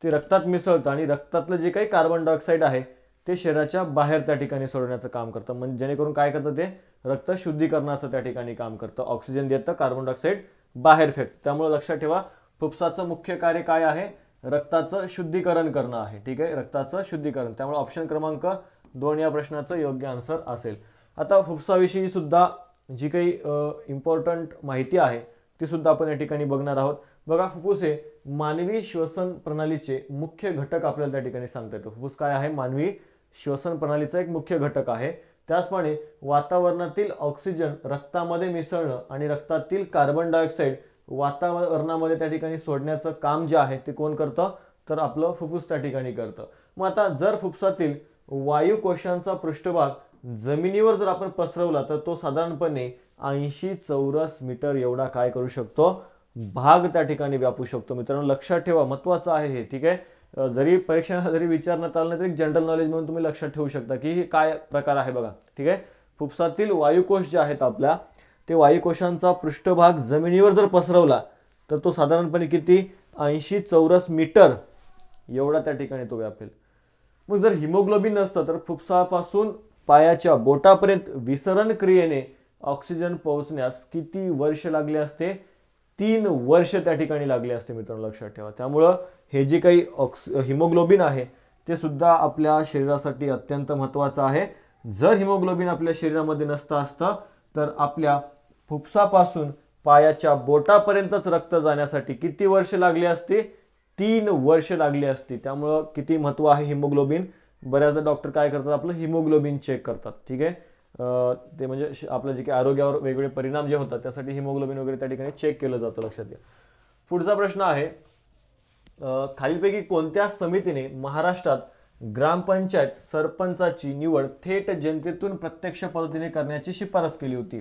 ते रक्तात मिसळतं, आणि रक्तातलं जे काही कार्बन डायऑक्साईड आहे ते शरीराच्या बाहेर त्या ठिकाणी सोडण्याचं काम करतं. म्हणजे जेणेकरून काय करतं, ते रक्त शुद्धीकरणाचं त्या ठिकाणी काम करतं. ऑक्सिजन देतं, कार्बन डायऑक्साईड बाहेर फेकतं. त्यामुळे लक्षात ठेवा, फुफ्साचं मुख्य कार्य काय आहे, रक्ताचं शुद्धीकरण करणं आहे. ठीक आहे, रक्ताचं शुद्धीकरण. त्यामुळे ऑप्शन क्रमांक 2 या प्रश्नाचं योग्य आन्सर असेल. आता फुफ्साविषयी सुद्धा जी काही इम्पॉर्टंट माहिती आहे ती सुद्धा आपण या ठिकाणी बघणार आहोत. बघा, फुफ्फुस हे मानवी श्वसन प्रणालीचे मुख्य घटक आपल्याला त्या ठिकाणी सांगता येतो. फुफ्फुस काय आहे, मानवी श्वसन प्रणालीचा एक मुख्य घटक आहे. त्याचप्रमाणे वातावरणातील ऑक्सिजन रक्तामध्ये मिसळणं आणि रक्तातील कार्बन डायऑक्साईड वातावरणामध्ये त्या ठिकाणी सोडण्याचं काम जे आहे ते कोण करतं, तर आपलं फुफ्फुस त्या ठिकाणी करतं. मग आता जर फुफ्फुसातील वायू कोशांचा पृष्ठभाग जमिनीवर जर आपण पसरवला तर तो साधारणपणे 80 चौरस मीटर एवढा काय करू शकतो, भाग त्या ठिकाणी व्यापू शकतो. मित्रांनो लक्षात ठेवा, महत्त्वाचं आहे हे, ठीक आहे. जरी परीक्षेला जरी विचारण्यात आलं नाही तरी जनरल नॉलेज म्हणून तुम्ही लक्षात ठेवू शकता की हे काय प्रकार आहे बघा, ठीक आहे. फुफ्फुसातील वायुकोश जे आहेत आपल्या, ते वायुकोशांचा पृष्ठभाग जमिनीवर जर पसरवला तर तो साधारणपणे किती, 80 चौरस मीटर एवढा त्या ठिकाणी तो व्यापेल. मग जर हिमोग्लोबिन नसतं तर फुफ्फुसापासून पायाच्या बोटापर्यंत विसरण क्रियेने ऑक्सिजन पोहोचण्यास किती वर्ष लागले असते, 3 वर्ष त्या ठिकाणी लागले असते. मित्रांनो लक्षात ठेवा. त्यामुळं हे जे काही हिमोग्लोबिन आहे ते सुद्धा आपल्या शरीरासाठी अत्यंत महत्त्वाचं आहे. जर हिमोग्लोबिन आपल्या शरीरामध्ये नसतं असतं तर आपल्या फुफ्फुसापासून पायाच्या बोटापर्यंतच रक्त जाण्यासाठी किती वर्ष लागली असती, 3 वर्ष लागली असती. त्यामुळं किती महत्त्व आहे हिमोग्लोबिन. बऱ्याचदा डॉक्टर काय करतात, आपलं हिमोग्लोबिन चेक करतात, ठीक आहे. ते म्हणजे आपलं जे काही आरोग्यावर वेगवेगळे परिणाम जे होतात त्यासाठी हिमोग्लोबिन वगैरे त्या ठिकाणी चेक केलं जातं, लक्षात घ्या. पुढचा प्रश्न आहे, खालीलपैकी कोणत्या समितीने महाराष्ट्रात ग्रामपंचायत सरपंचाची निवड थेट जनतेतून प्रत्यक्ष पद्धतीने करण्याची शिफारस केली होती.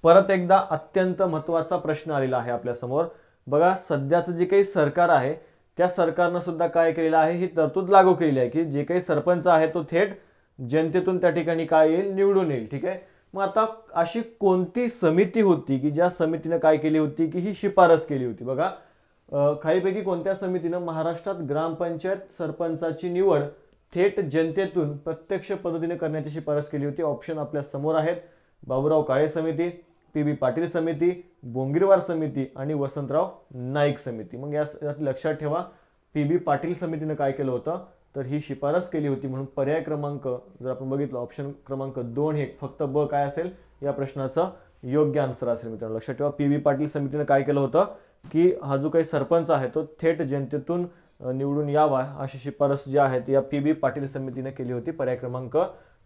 परत एकदा अत्यंत महत्त्वाचा प्रश्न आलेला आहे आपल्या समोर. बघा सध्याचं जे काही सरकार आहे त्या सरकारनं सुद्धा काय केलेलं आहे, ही तरतूद लागू केलेली आहे की जे काही सरपंच आहे तो थेट जनतेतून त्या ठिकाणी काय येईल, निवडून येईल, ठीक आहे. मग आता अशी कोणती समिती होती की ज्या समितीने काय केली होती की ही शिफारस केली होती. बघा खालीलपैकी कोणत्या समितीनं महाराष्ट्रात ग्रामपंचायत सरपंचाची निवड थेट जनतेतून प्रत्यक्ष पद्धतीने करण्याची शिफारस केली होती. ऑप्शन आपल्या समोर आहेत. बाबूराव काळे समिती, पी.बी. पाटील समिती, बोंगिरवार समिती आणि वसंतराव नाईक समिती. मग यात लक्षात ठेवा, पी.बी. पाटील समितीने काय केलं होतं, तर ही शिफारस केली होती. म्हणून पर्याय क्रमांक जर आपण बघितलं ऑप्शन क्रमांक 2 हे फक्त ब काय असेल या प्रश्नाचं योग्य आन्सर असेल. मित्रांनो लक्षात ठेवा, पी.बी. पाटील समितीने काय केलं होतं की हा जो काही सरपंच आहे तो थेट जनतेतून निवडून यावा अशी शिफारस जी आहे ती या पी.बी. पाटील समितीने केली होती. पर्याय क्रमांक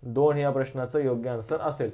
2 हे या प्रश्नाचं योग्य आन्सर असेल.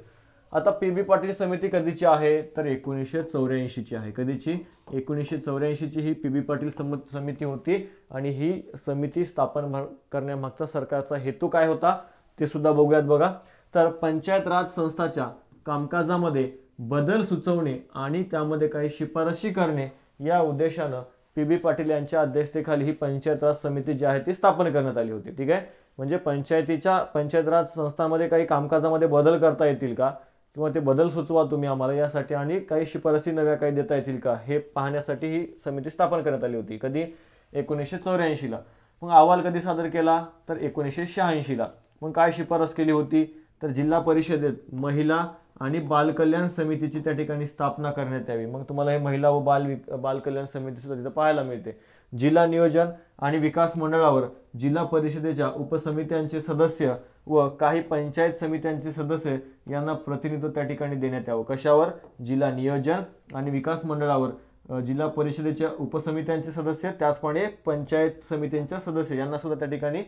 आता पी.बी. पाटील समिती कधीची आहे, तर 1984 ची आहे. कधीची, 1984 ची ही पी.बी. पाटील समिती होती. आणि ही समिती स्थापन करण्यामागचा सरकारचा हेतू काय होता ते सुद्धा बघूयात. बघा, तर पंचायत राज संस्थाच्या कामकाजामध्ये बदल सुचवणे आणि त्यामध्ये काही शिफारशी करणे या उद्देशानं पी.बी. पाटील यांच्या अध्यक्षतेखाली ही पंचायत राज समिती जी आहे ती स्थापन करण्यात आली होती, ठीक आहे. म्हणजे पंचायत राज संस्थांमध्ये काही कामकाजामध्ये बदल करता येतील का, किंवा ते बदल सुचवा तुम्ही आम्हाला यासाठी, आणि काही शिफारसी नव्या काही देता येतील का हे पाहण्यासाठी ही समिती स्थापन करण्यात आली होती. कधी, 1984 ला. मग अहवाल कधी सादर केला, तर 1986 ला. मग काय शिफारस केली होती, तर जिल्हा परिषदेत महिला आणि बालकल्याण समितीची त्या ठिकाणी स्थापना करण्यात यावी. मग तुम्हाला हे महिला व बालकल्याण समिती सुद्धा तिथं पाहायला मिळते. जिल्हा नियोजन आणि विकास मंडळावर जिल्हा परिषदेच्या उपसमित्यांचे सदस्य व काही पंचायत समित्यांचे सदस्य यांना प्रतिनिधित्व त्या ठिकाणी देण्यात यावं. कशावर, जिल्हा नियोजन आणि विकास मंडळावर जिल्हा परिषदेच्या उपसमित्यांचे सदस्य, त्याचप्रमाणे पंचायत समित्यांच्या सदस्य यांना सुद्धा त्या ठिकाणी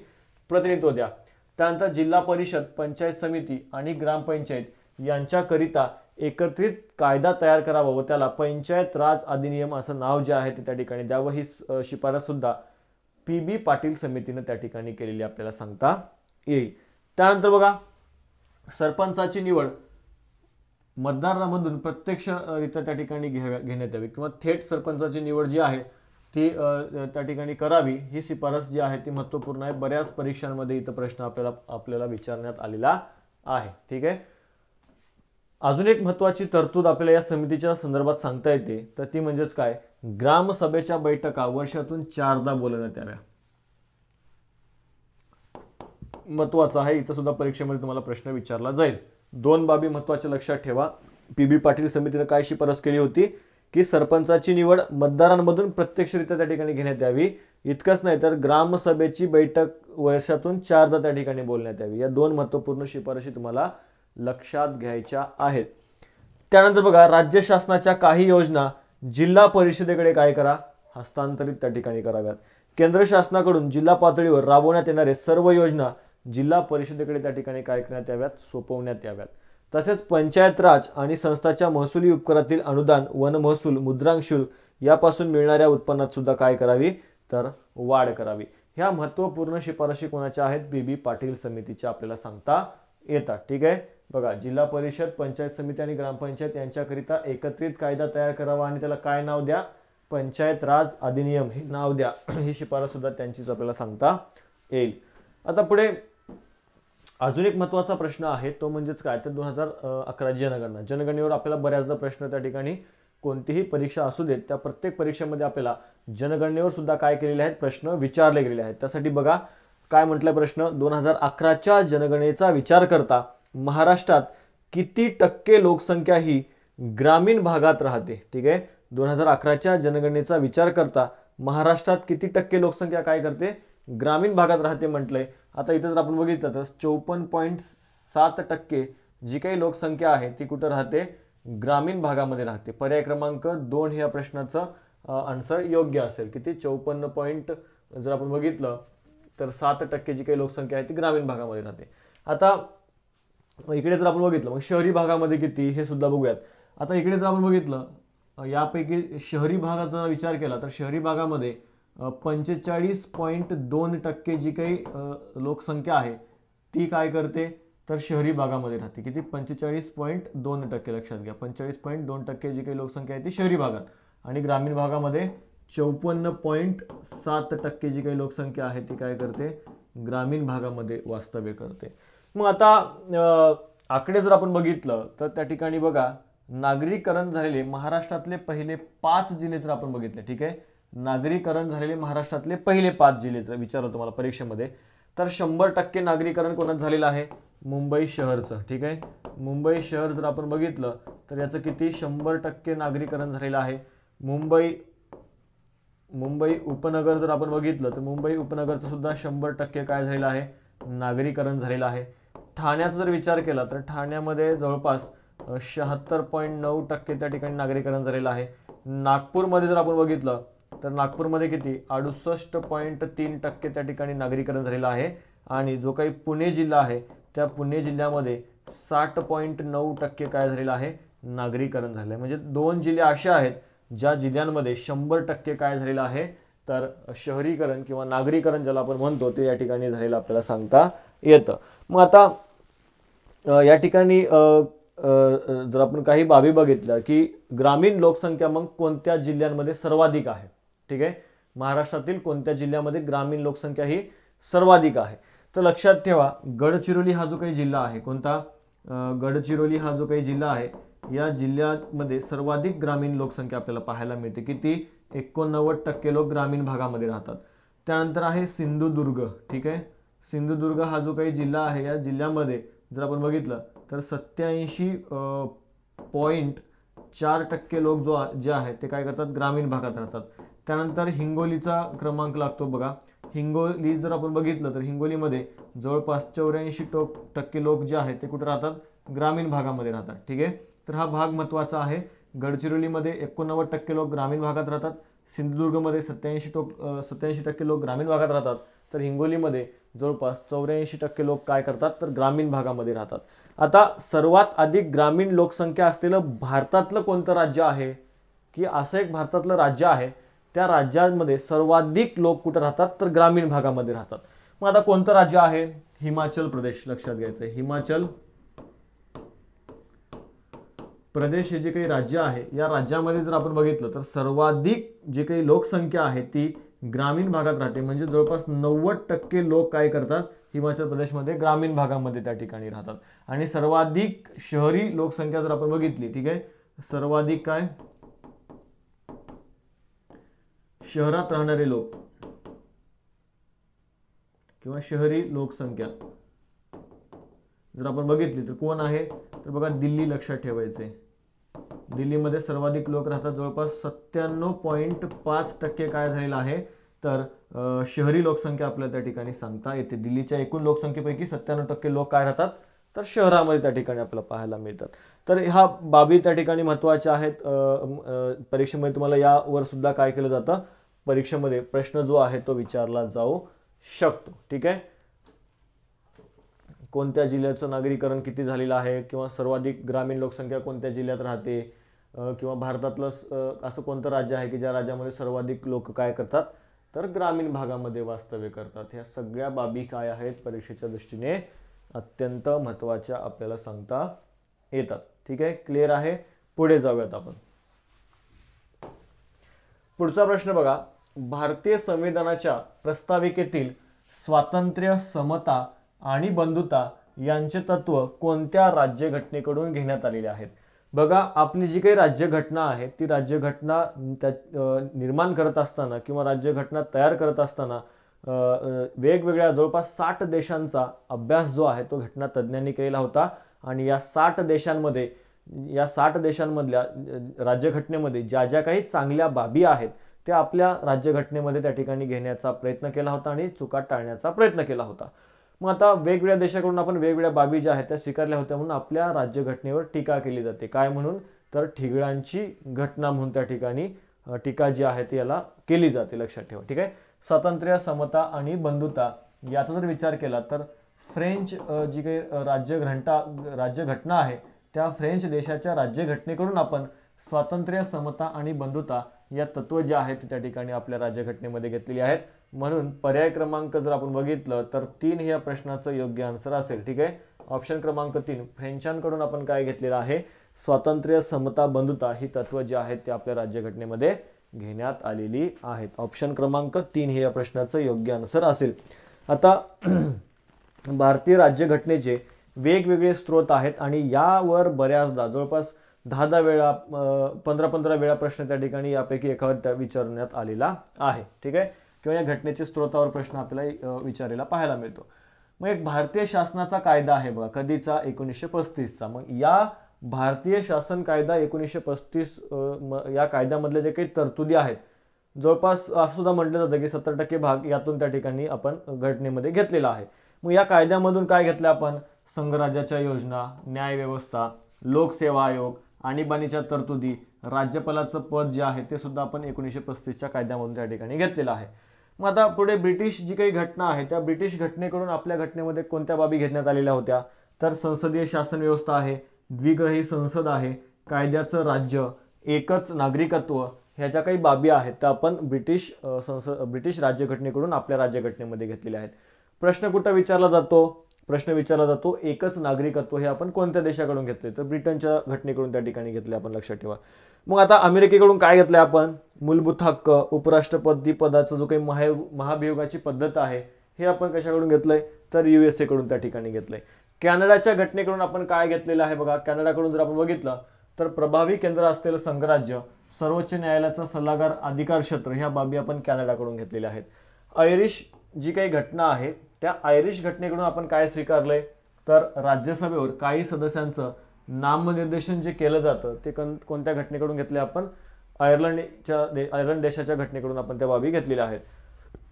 प्रतिनिधित्व द्या. त्यानंतर जिल्हा परिषद, पंचायत समिती आणि ग्रामपंचायत यांच्याकरिता एकत्रित कायदा तयार करावा व त्याला पंचायत राज अधिनियम असं नाव जे आहे ते त्या ठिकाणी द्यावं. ही शिफारस सुद्धा पी.बी. पाटील समितीने त्या ठिकाणी केलेली आपल्याला सांगता येईल. त्यानंतर बघा, सरपंचाची निवड मतदारांमधून प्रत्यक्षरित्या त्या ठिकाणी घेण्यात यावी किंवा थेट सरपंचाची निवड जी आहे ती त्या ठिकाणी करावी. ही शिफारस जी आहे ती महत्त्वपूर्ण आहे. बऱ्याच परीक्षांमध्ये इथं प्रश्न आपल्याला विचारण्यात आलेला आहे, ठीक आहे. अजून एक महत्त्वाची तरतूद आपल्याला या समितीच्या संदर्भात सांगता येते, तर ती म्हणजेच काय, ग्रामसभेच्या बैठका वर्षातून 4दा बोलवण्यात याव्या. महत्त्वाचं आहे, इथं सुद्धा परीक्षेमध्ये तुम्हाला प्रश्न विचारला जाईल. 2 बाबी महत्त्वाच्या लक्षात ठेवा. पी.बी. पाटील समितीने काय शिफारस केली होती की सरपंचाची निवड मतदारांमधून प्रत्यक्षरित्या त्या ठिकाणी घेण्यात यावी. इतकंच नाही तर ग्रामसभेची बैठक वर्षातून 4दा त्या ठिकाणी बोलण्यात यावी. या 2 महत्त्वपूर्ण शिफारशी तुम्हाला लक्षात घ्यायच्या आहेत. त्यानंतर बघा, राज्य शासनाच्या काही योजना जिल्हा परिषदेकडे काय करा, हस्तांतरित त्या ठिकाणी कराव्यात. केंद्र शासनाकडून जिल्हा पातळीवर राबवण्यात येणारे सर्व योजना जिल्हा परिषदेकडे त्या ठिकाणी काय करण्यात याव्यात, सोपवण्यात याव्यात. तसेच पंचायत राज आणि संस्थांच्या महसुली उपकरातील अनुदान, वन महसूल, मुद्रांक शुल्क यापासून मिळणाऱ्या उत्पन्नात सुद्धा काय करावी, तर वाढ करावी. ह्या महत्त्वपूर्ण शिफारशी कोणाच्या आहेत, बी पाटील समितीच्या आपल्याला सांगता येतात. ठीक आहे. बघा, जिल्हा परिषद, पंचायत समिती आणि ग्रामपंचायत यांच्याकरिता एकत्रित कायदा तयार करावा आणि त्याला काय नाव द्या, पंचायत राज अधिनियम हे नाव द्या. ही शिफारस सुद्धा त्यांचीच आपल्याला सांगता येईल. आता पुढे अजून एक महत्त्वाचा प्रश्न आहे, तो म्हणजेच काय, तर 2011 जनगणना. जनगणनेवर आपल्याला बऱ्याचदा प्रश्न त्या ठिकाणी कोणतीही परीक्षा असू देत त्या प्रत्येक परीक्षेमध्ये आपल्याला जनगणनेवर सुद्धा काय केलेले आहेत, प्रश्न विचारले गेलेले आहेत. त्यासाठी बघा काय म्हटलंय प्रश्न, 2011च्या जनगणनेचा विचार करता महाराष्ट्रात किती टक्के लोकसंख्या ही ग्रामीण भागात राहते. ठीक आहे. 2011च्या जनगणनेचा विचार करता महाराष्ट्रात किती टक्के लोकसंख्या काय करते, ग्रामीण भागात राहते म्हटलंय. आता इथं जर आपण बघितलं तर 54.7% जी काही लोकसंख्या आहे ती कुठं राहते, ग्रामीण भागामध्ये राहते. पर्याय क्रमांक 2 हे या प्रश्नाचं आन्सर योग्य असेल. किती, 54 जर आपण बघितलं तर 7% जी काही लोकसंख्या आहे ती ग्रामीण भागामध्ये राहते. आता इकडे जर आपण बघितलं मग शहरी भागामध्ये किती हे सुद्धा बघूयात. आता इकडे जर आपण बघितलं यापैकी शहरी भागाचा विचार केला तर शहरी भागामध्ये 45.2% जी काही लोकसंख्या आहे ती काय करते, तर शहरी भागामध्ये राहते. किती, 45.2%. लक्षात घ्या, 45.2% जी काही लोकसंख्या आहे ती शहरी भागात, आणि ग्रामीण भागामध्ये 54.7% जी काही लोकसंख्या आहे ती काय करते, ग्रामीण भागामध्ये वास्तव्य करते. मग आता आकडे जर आपण बघितलं तर त्या ठिकाणी बघा, नागरीकरण झालेले महाराष्ट्रातले पहिले 5 जिल्हे जर आपण बघितले, ठीक आहे, नागरीकरण झालेले महाराष्ट्रातले पहिले 5 जिल्हे जर विचारलं तुम्हाला परीक्षेमध्ये, तर 100% नागरीकरण कोणाचं झालेलं आहे, मुंबई शहरचं. ठीक आहे. मुंबई शहर जर आपण बघितलं तर याचं किती, 100% नागरीकरण झालेलं आहे. मुंबई उपनगर जर आपण बघितलं तर मुंबई उपनगरचं सुद्धा 100% काय झालेलं आहे, नागरीकरण झालेलं आहे. ठाण्याचा जर विचार केला तर ठाण्यामध्ये जवळपास 76.9% त्या ठिकाणी नागरीकरण झालेलं आहे. नागपूरमध्ये जर आपण बघितलं तर नागपूरमध्ये किती, 68.3% त्या ठिकाणी नागरीकरण झालेलं आहे. आणि जो काही पुणे जिल्हा आहे त्या पुणे जिल्ह्यामध्ये 60.9% काय झालेलं आहे, नागरीकरण झालेलं आहे. म्हणजे 2 जिल्हे असे आहेत ज्या जिल्ह्यांमध्ये 100% काय झालेलं आहे, तर शहरीकरण किंवा नागरीकरण ज्याला आपण म्हणतो ते या ठिकाणी झालेलं आपल्याला सांगता येतं. मग आता या ठिकाणी जर आपण काही बाबी बघितल्या की ग्रामीण लोकसंख्या मग कोणत्या जिल्ह्यांमध्ये सर्वाधिक आहे. ठीक आहे. महाराष्ट्रातील कोणत्या जिल्ह्यामध्ये ग्रामीण लोकसंख्या ही सर्वाधिक आहे, तर लक्षात ठेवा गडचिरोली हा जो काही जिल्हा आहे, कोणता, गडचिरोली हा जो काही जिल्हा आहे या जिल्ह्यामध्ये सर्वाधिक ग्रामीण लोकसंख्या आपल्याला पाहायला मिळते. किती, 89% लोक ग्रामीण भागामध्ये राहतात. त्यानंतर आहे सिंधुदुर्ग. ठीक आहे. सिंधुदुर्ग हा जो काही जिल्हा आहे या जिल्ह्यामध्ये जर आपण बघितलं तर 87.4% लोक जे आहेत ते काय करतात, ग्रामीण भागात राहतात. त्यानंतर हिंगोलीचा क्रमांक लागतो बघा. हिंगोली जर आपण बघितलं तर हिंगोलीमध्ये जवळपास 84% लोक जे आहेत ते कुठे राहतात, ग्रामीण भागामध्ये राहतात. ठीक आहे. तर हा भाग महत्त्वाचा आहे. गडचिरोलीमध्ये 89% लोक ग्रामीण भागात राहतात, सिंधुदुर्गमध्ये 87% लोक ग्रामीण भागात राहतात, तर हिंगोलीमध्ये जवळपास 84% लोक काय करतात, तर ग्रामीण भागामध्ये राहतात. आता सर्वात अधिक ग्रामीण लोकसंख्या असलेलं भारतातलं कोणतं राज्य आहे, की असं एक भारतातलं राज्य आहे त्या राज्यामध्ये सर्वाधिक लोक कुठे राहतात, तर ग्रामीण भागामध्ये राहतात. मग आता कोणतं राज्य आहे, हिमाचल प्रदेश. लक्षात घ्यायचं आहे, हिमाचल प्रदेश हे जे काही राज्य आहे या राज्यामध्ये जर आपण बघितलं तर सर्वाधिक जे काही लोकसंख्या आहे ती ग्रामीण भागात राहते. म्हणजे जवळपास 90% लोक काय करतात, हिमाचल प्रदेशमध्ये ग्रामीण भागामध्ये त्या ठिकाणी राहतात. आणि सर्वाधिक शहरी लोकसंख्या जर आपण बघितली, ठीक आहे, सर्वाधिक काय, शहरात राहणारे लोक किंवा शहरी लोकसंख्या जर आपण बघितली तर कोण आहे, तर बघा दिल्ली. लक्षात ठेवायचे, दिल्लीमध्ये सर्वाधिक लोक राहतात. जवळपास 97.5% काय झालेलं आहे, तर शहरी लोकसंख्या आपल्याला त्या ठिकाणी सांगता येते. दिल्लीच्या एकूण लोकसंख्येपैकी 97% लोक काय राहतात, तर शहरामध्ये त्या ठिकाणी आपल्याला पाहायला मिळतात. तर ह्या बाबी त्या ठिकाणी महत्त्वाच्या आहेत. परीक्षेमध्ये तुम्हाला यावर सुद्धा काय केलं जातं, परीक्षेमध्ये प्रश्न जो आहे तो विचारला जाऊ शकतो. ठीक आहे. कोणत्या जिल्ह्याचं नागरीकरण किती झालेलं आहे, किंवा सर्वाधिक ग्रामीण लोकसंख्या कोणत्या जिल्ह्यात राहते, किंवा भारतातलं असं कोणतं राज्य आहे की ज्या राज्यामध्ये सर्वाधिक लोक काय करतात तर ग्रामीण भागामध्ये वास्तव्य करतात. ह्या सगळ्या बाबी काय आहेत परीक्षेच्या दृष्टीने अत्यंत महत्त्वाच्या आपल्याला सांगता येतात. ठीक आहे, क्लिअर आहे. पुढे जाऊयात आपण. पुढचा प्रश्न बघा. भारतीय संविधानाच्या प्रस्ताविकेतील स्वातंत्र्य, समता आणि बंधुता यांचे तत्व कोणत्या राज्यघटनेकडून घेण्यात आलेले आहेत? बघा, आपली जी काही राज्यघटना आहे ती राज्यघटना निर्माण करत असताना किंवा राज्यघटना तयार करत असताना वेगवेगळ्या जवळपास 60 देशांचा अभ्यास जो आहे तो घटना तज्ज्ञांनी केलेला होता. आणि या 60 देशांमधल्या राज्यघटनेमध्ये ज्या ज्या काही चांगल्या बाबी आहेत त्या आपल्या राज्यघटनेमध्ये त्या ठिकाणी घेण्याचा प्रयत्न केला होता आणि चुका टाळण्याचा प्रयत्न केला होता. मग आता वेगवेगळ्या देशाकडून आपण वेगवेगळ्या बाबी ज्या आहेत त्या स्वीकारल्या होत्या म्हणून आपल्या राज्यघटनेवर टीका केली जाते. काय म्हणून? तर ठिगळांची घटना म्हणून त्या ठिकाणी टीका जी आहे ती याला केली जाते, लक्षात ठेवा. ठीक आहे, स्वातंत्र्य, समता आणि बंधुता याचा जर विचार केला तर फ्रेंच जी काही राज्यघटना आहे त्या फ्रेंच देशाच्या राज्यघटनेकडून आपण स्वातंत्र्य, समता आणि बंधुता या तत्व जे आहेत त्या ठिकाणी आपल्या राज्यघटनेमध्ये घेतलेली आहेत. म्हणून पर्याय क्रमांक जर आपण बघितलं तर 3 हे या प्रश्नाचं योग्य आन्सर असेल. ठीक आहे, ऑप्शन क्रमांक 3 फ्रेंचांकडून आपण काय घेतलेलं आहे? स्वातंत्र्य, समता, बंधुता ही तत्व जी आहेत ते आपल्या राज्यघटनेमध्ये घेण्यात आलेली आहेत. ऑप्शन क्रमांक 3 हे या प्रश्नाचं योग्य आन्सर असेल. आता भारतीय राज्यघटनेचे वेगवेगळे स्रोत आहेत आणि यावर बऱ्याचदा जवळपास 10 वेळा 15 वेळा प्रश्न त्या ठिकाणी यापैकी एकावर विचारण्यात आलेला आहे. ठीक आहे, किंवा या घटनेच्या स्रोतावर प्रश्न आपल्याला विचारायला पाहायला मिळतो. मग एक भारतीय शासनाचा कायदा आहे बघा, कधीचा? 1935चा. मग या भारतीय शासन कायदा 1935 या कायद्यामधले जे काही तरतुदी आहेत जवळपास असं सुद्धा म्हटलं जातं की 70% भाग यातून त्या ठिकाणी आपण घटनेमध्ये घेतलेला आहे. मग या कायद्यामधून काय घेतलं आपण? संघराज्याच्या योजना, न्याय व्यवस्था, लोकसेवा आयोग, आणीबाणीच्या तरतुदी, राज्यपालाचं पद जे आहे ते सुद्धा आपण 1935च्या कायद्यामधून त्या ठिकाणी घेतलेलं आहे. मग आता पुढे ब्रिटिश जी काही घटना आहे त्या ब्रिटिश घटनेकडून आपल्या घटनेमध्ये कोणत्या बाबी घेण्यात आलेल्या होत्या? तर संसदीय शासन व्यवस्था आहे, द्विग्रही संसद आहे, कायद्याचं राज्य, एकच नागरिकत्व, ह्या ज्या काही बाबी आहेत त्या आपण ब्रिटिश राज्यघटनेकडून आपल्या राज्यघटनेमध्ये घेतलेल्या आहेत. प्रश्न कुठं विचारला जातो? प्रश्न विचारला जातो एकच नागरिकत्व हे आपण कोणत्या देशाकडून घेतले? तर ब्रिटनच्या घटनेकडून त्या ठिकाणी घेतले आपण, लक्षात ठेवा. मग आता अमेरिकेकडून काय घेतलंय आपण? मूलभूत हक्क, उपराष्ट्रपती पदाचा जो काही महाभियोगाची पद्धत आहे हे आपण कशाकडून घेतलंय? तर USA कडून त्या ठिकाणी घेतलंय. कॅनडाच्या घटनेकडून आपण काय घेतलेलं आहे बघा, कॅनडाकडून जर आपण बघितलं तर प्रभावी केंद्र असलेलं संघराज्य, सर्वोच्च न्यायालयाचा सल्लागार, अधिकार क्षेत्र ह्या बाबी आपण कॅनडाकडून घेतलेल्या आहेत. आयरिश जी काही घटना आहे त्या आयरिश घटनेकडून आपण काय स्वीकारलंय? तर राज्यसभेवर काही सदस्यांचं नामनिर्देशन जे केलं जातं ते कोणत्या घटनेकडून घेतले आपण? आयर्लंड देशाच्या घटनेकडून आपण त्या बाबी घेतलेल्या आहेत.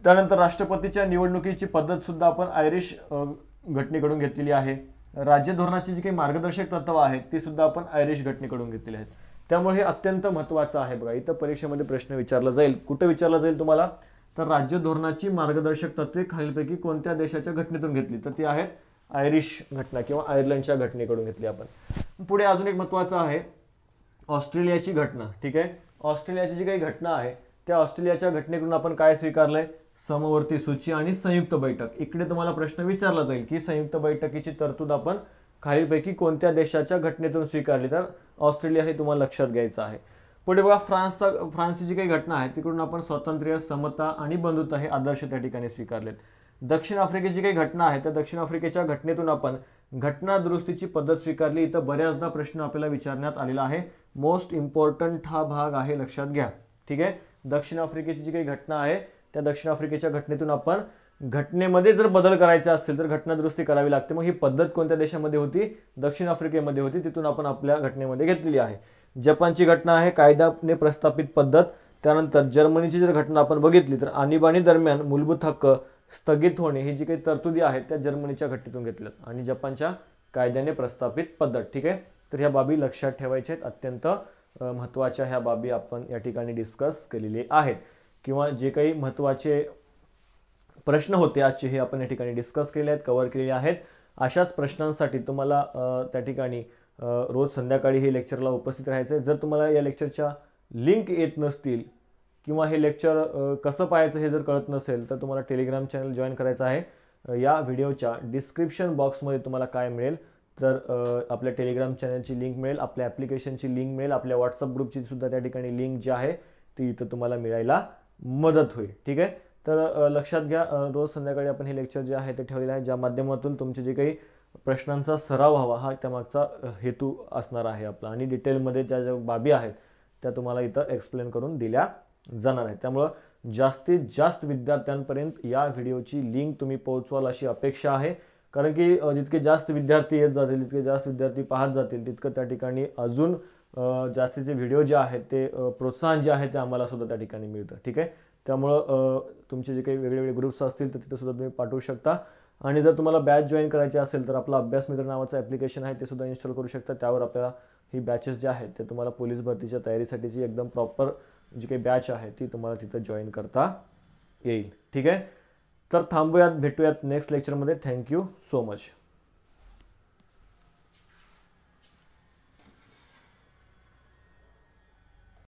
त्यानंतर राष्ट्रपतीच्या निवडणुकीची पद्धत सुद्धा आपण आयरिश घटनेकडून घेतलेली आहे. राज्य धोरणाची जी काही मार्गदर्शक तत्व आहेत ती सुद्धा आपण आयरिश घटनेकडून घेतलेली आहेत. त्यामुळे हे अत्यंत महत्त्वाचं आहे बघा. इथं परीक्षेमध्ये प्रश्न विचारला जाईल. कुठं विचारला जाईल तुम्हाला? तर राज्य धोरणाची मार्गदर्शक तत्वे खालीलपैकी कोणत्या देशाच्या घटनेतून घेतली? तर ती आहेत आयरिश घटना किंवा आयर्लंडच्या घटनेकडून घेतली आपण. पुढे अजून एक महत्त्वाचं आहे ऑस्ट्रेलियाची घटना. ठीक आहे, ऑस्ट्रेलियाची जी काही घटना आहे त्या ऑस्ट्रेलियाच्या घटनेकडून आपण काय स्वीकारलंय? समवर्ती सूची आणि संयुक्त बैठक. इकडे तुम्हाला प्रश्न विचारला जाईल की संयुक्त बैठकीची तरतूद आपण खालीलपैकी कोणत्या देशाच्या घटनेतून स्वीकारली? तर ऑस्ट्रेलिया हे तुम्हाला लक्षात घ्यायचं आहे. पुढे बघा फ्रान्सची जी काही घटना आहे तिकडून आपण स्वातंत्र्य, समता आणि बंधुता हे आदर्श त्या ठिकाणी स्वीकारलेत. दक्षिण आफ्रिकेची काही घटना आहे त्या दक्षिण आफ्रिकेच्या घटनेतून आपण घटना दुरुस्तीची पद्धत स्वीकारली. इथं बऱ्याचदा प्रश्न आपल्याला विचारण्यात आलेला आहे. मोस्ट इम्पॉर्टंट हा भाग आहे, लक्षात घ्या. ठीक आहे, दक्षिण आफ्रिकेची जी काही घटना आहे त्या दक्षिण आफ्रिकेच्या घटनेतून आपण घटनेमध्ये जर बदल करायचे असतील तर घटना दुरुस्ती करावी लागते. मग ही पद्धत कोणत्या देशामध्ये होती? दक्षिण आफ्रिकेमध्ये होती. तिथून आपण आपल्या घटनेमध्ये घेतलेली आहे. जपानची घटना आहे कायद्याने प्रस्थापित पद्धत. त्यानंतर जर्मनीची जर घटना आपण बघितली तर आणीबाणी दरम्यान मूलभूत हक्क स्थगित होणे ही जी काही तरतुदी आहेत त्या जर्मनीच्या घटनेतून घेतल्यात आणि जपानच्या कायद्याने प्रस्थापित पद्धत. ठीक आहे, तर ह्या बाबी लक्षात ठेवायच्या आहेत. अत्यंत महत्त्वाच्या ह्या बाबी आपण या ठिकाणी डिस्कस केलेले आहेत किंवा जे काही महत्त्वाचे प्रश्न होते आजचे हे आपण या ठिकाणी डिस्कस केले आहेत, कव्हर केलेले आहेत. अशाच प्रश्नांसाठी तुम्हाला त्या ठिकाणी रोज संध्याकाळी हे लेक्चरला उपस्थित राहायचं आहे. जर तुम्हाला या लेक्चरच्या लिंक येत नसतील किंवा हे लेक्चर कसं पाहायचं हे जर कळत नसेल तर तुम्हाला टेलिग्राम चॅनल जॉईन करायचं आहे. या व्हिडिओच्या डिस्क्रिप्शन बॉक्समध्ये तुम्हाला काय मिळेल तर आपल्या टेलिग्राम चॅनलची लिंक मिळेल, आपल्या ॲप्लिकेशनची लिंक मिळेल, आपल्या व्हॉट्सअप ग्रुपची सुद्धा त्या ठिकाणी लिंक जी आहे ती इथं तुम्हाला मिळायला मदत होईल. ठीक आहे, तर लक्षात घ्या रोज संध्याकाळी आपण हे लेक्चर जे आहे ते ठेवलेलं आहे, ज्या माध्यमातून तुमचे जे काही प्रश्नांचा सराव व्हावा हा त्यामागचा हेतू असणार आहे आपला. आणि डिटेलमध्ये ज्या बाबी आहेत त्या तुम्हाला इथं एक्सप्लेन करून दिल्या जाणार आहेत. त्यामुळं जास्तीत जास्त विद्यार्थ्यांपर्यंत या व्हिडिओची लिंक तुम्ही पोहोचवाल अशी अपेक्षा आहे. कारण की जितके जास्त विद्यार्थी येत जातील, तितके जास्त विद्यार्थी पाहत जातील, तितकं त्या ठिकाणी अजून जास्तीचे व्हिडिओ जे आहेत ते प्रोत्साहन जे आहे ते आम्हाला सुद्धा त्या ठिकाणी मिळतं. ठीक आहे, त्यामुळं तुमचे जे काही वेगवेगळे ग्रुप्स असतील तर तिथं सुद्धा तुम्ही पाठवू शकता. आणि जर तुम्हाला बॅच जॉईन करायची असेल तर आपलं अभ्यास मित्र नावाचं ॲप्लिकेशन आहे ते सुद्धा इन्स्टॉल करू शकता. त्यावर आपल्याला ही बॅचेस जे आहेत ते तुम्हाला पोलीस भरतीच्या तयारीसाठीची एकदम प्रॉपर जी काही बॅच आहे ती तुम्हाला तिथं जॉईन करता येईल. ठीक आहे, तर थांबूयात, भेटूयात नेक्स्ट लेक्चरमध्ये. Thank you so much.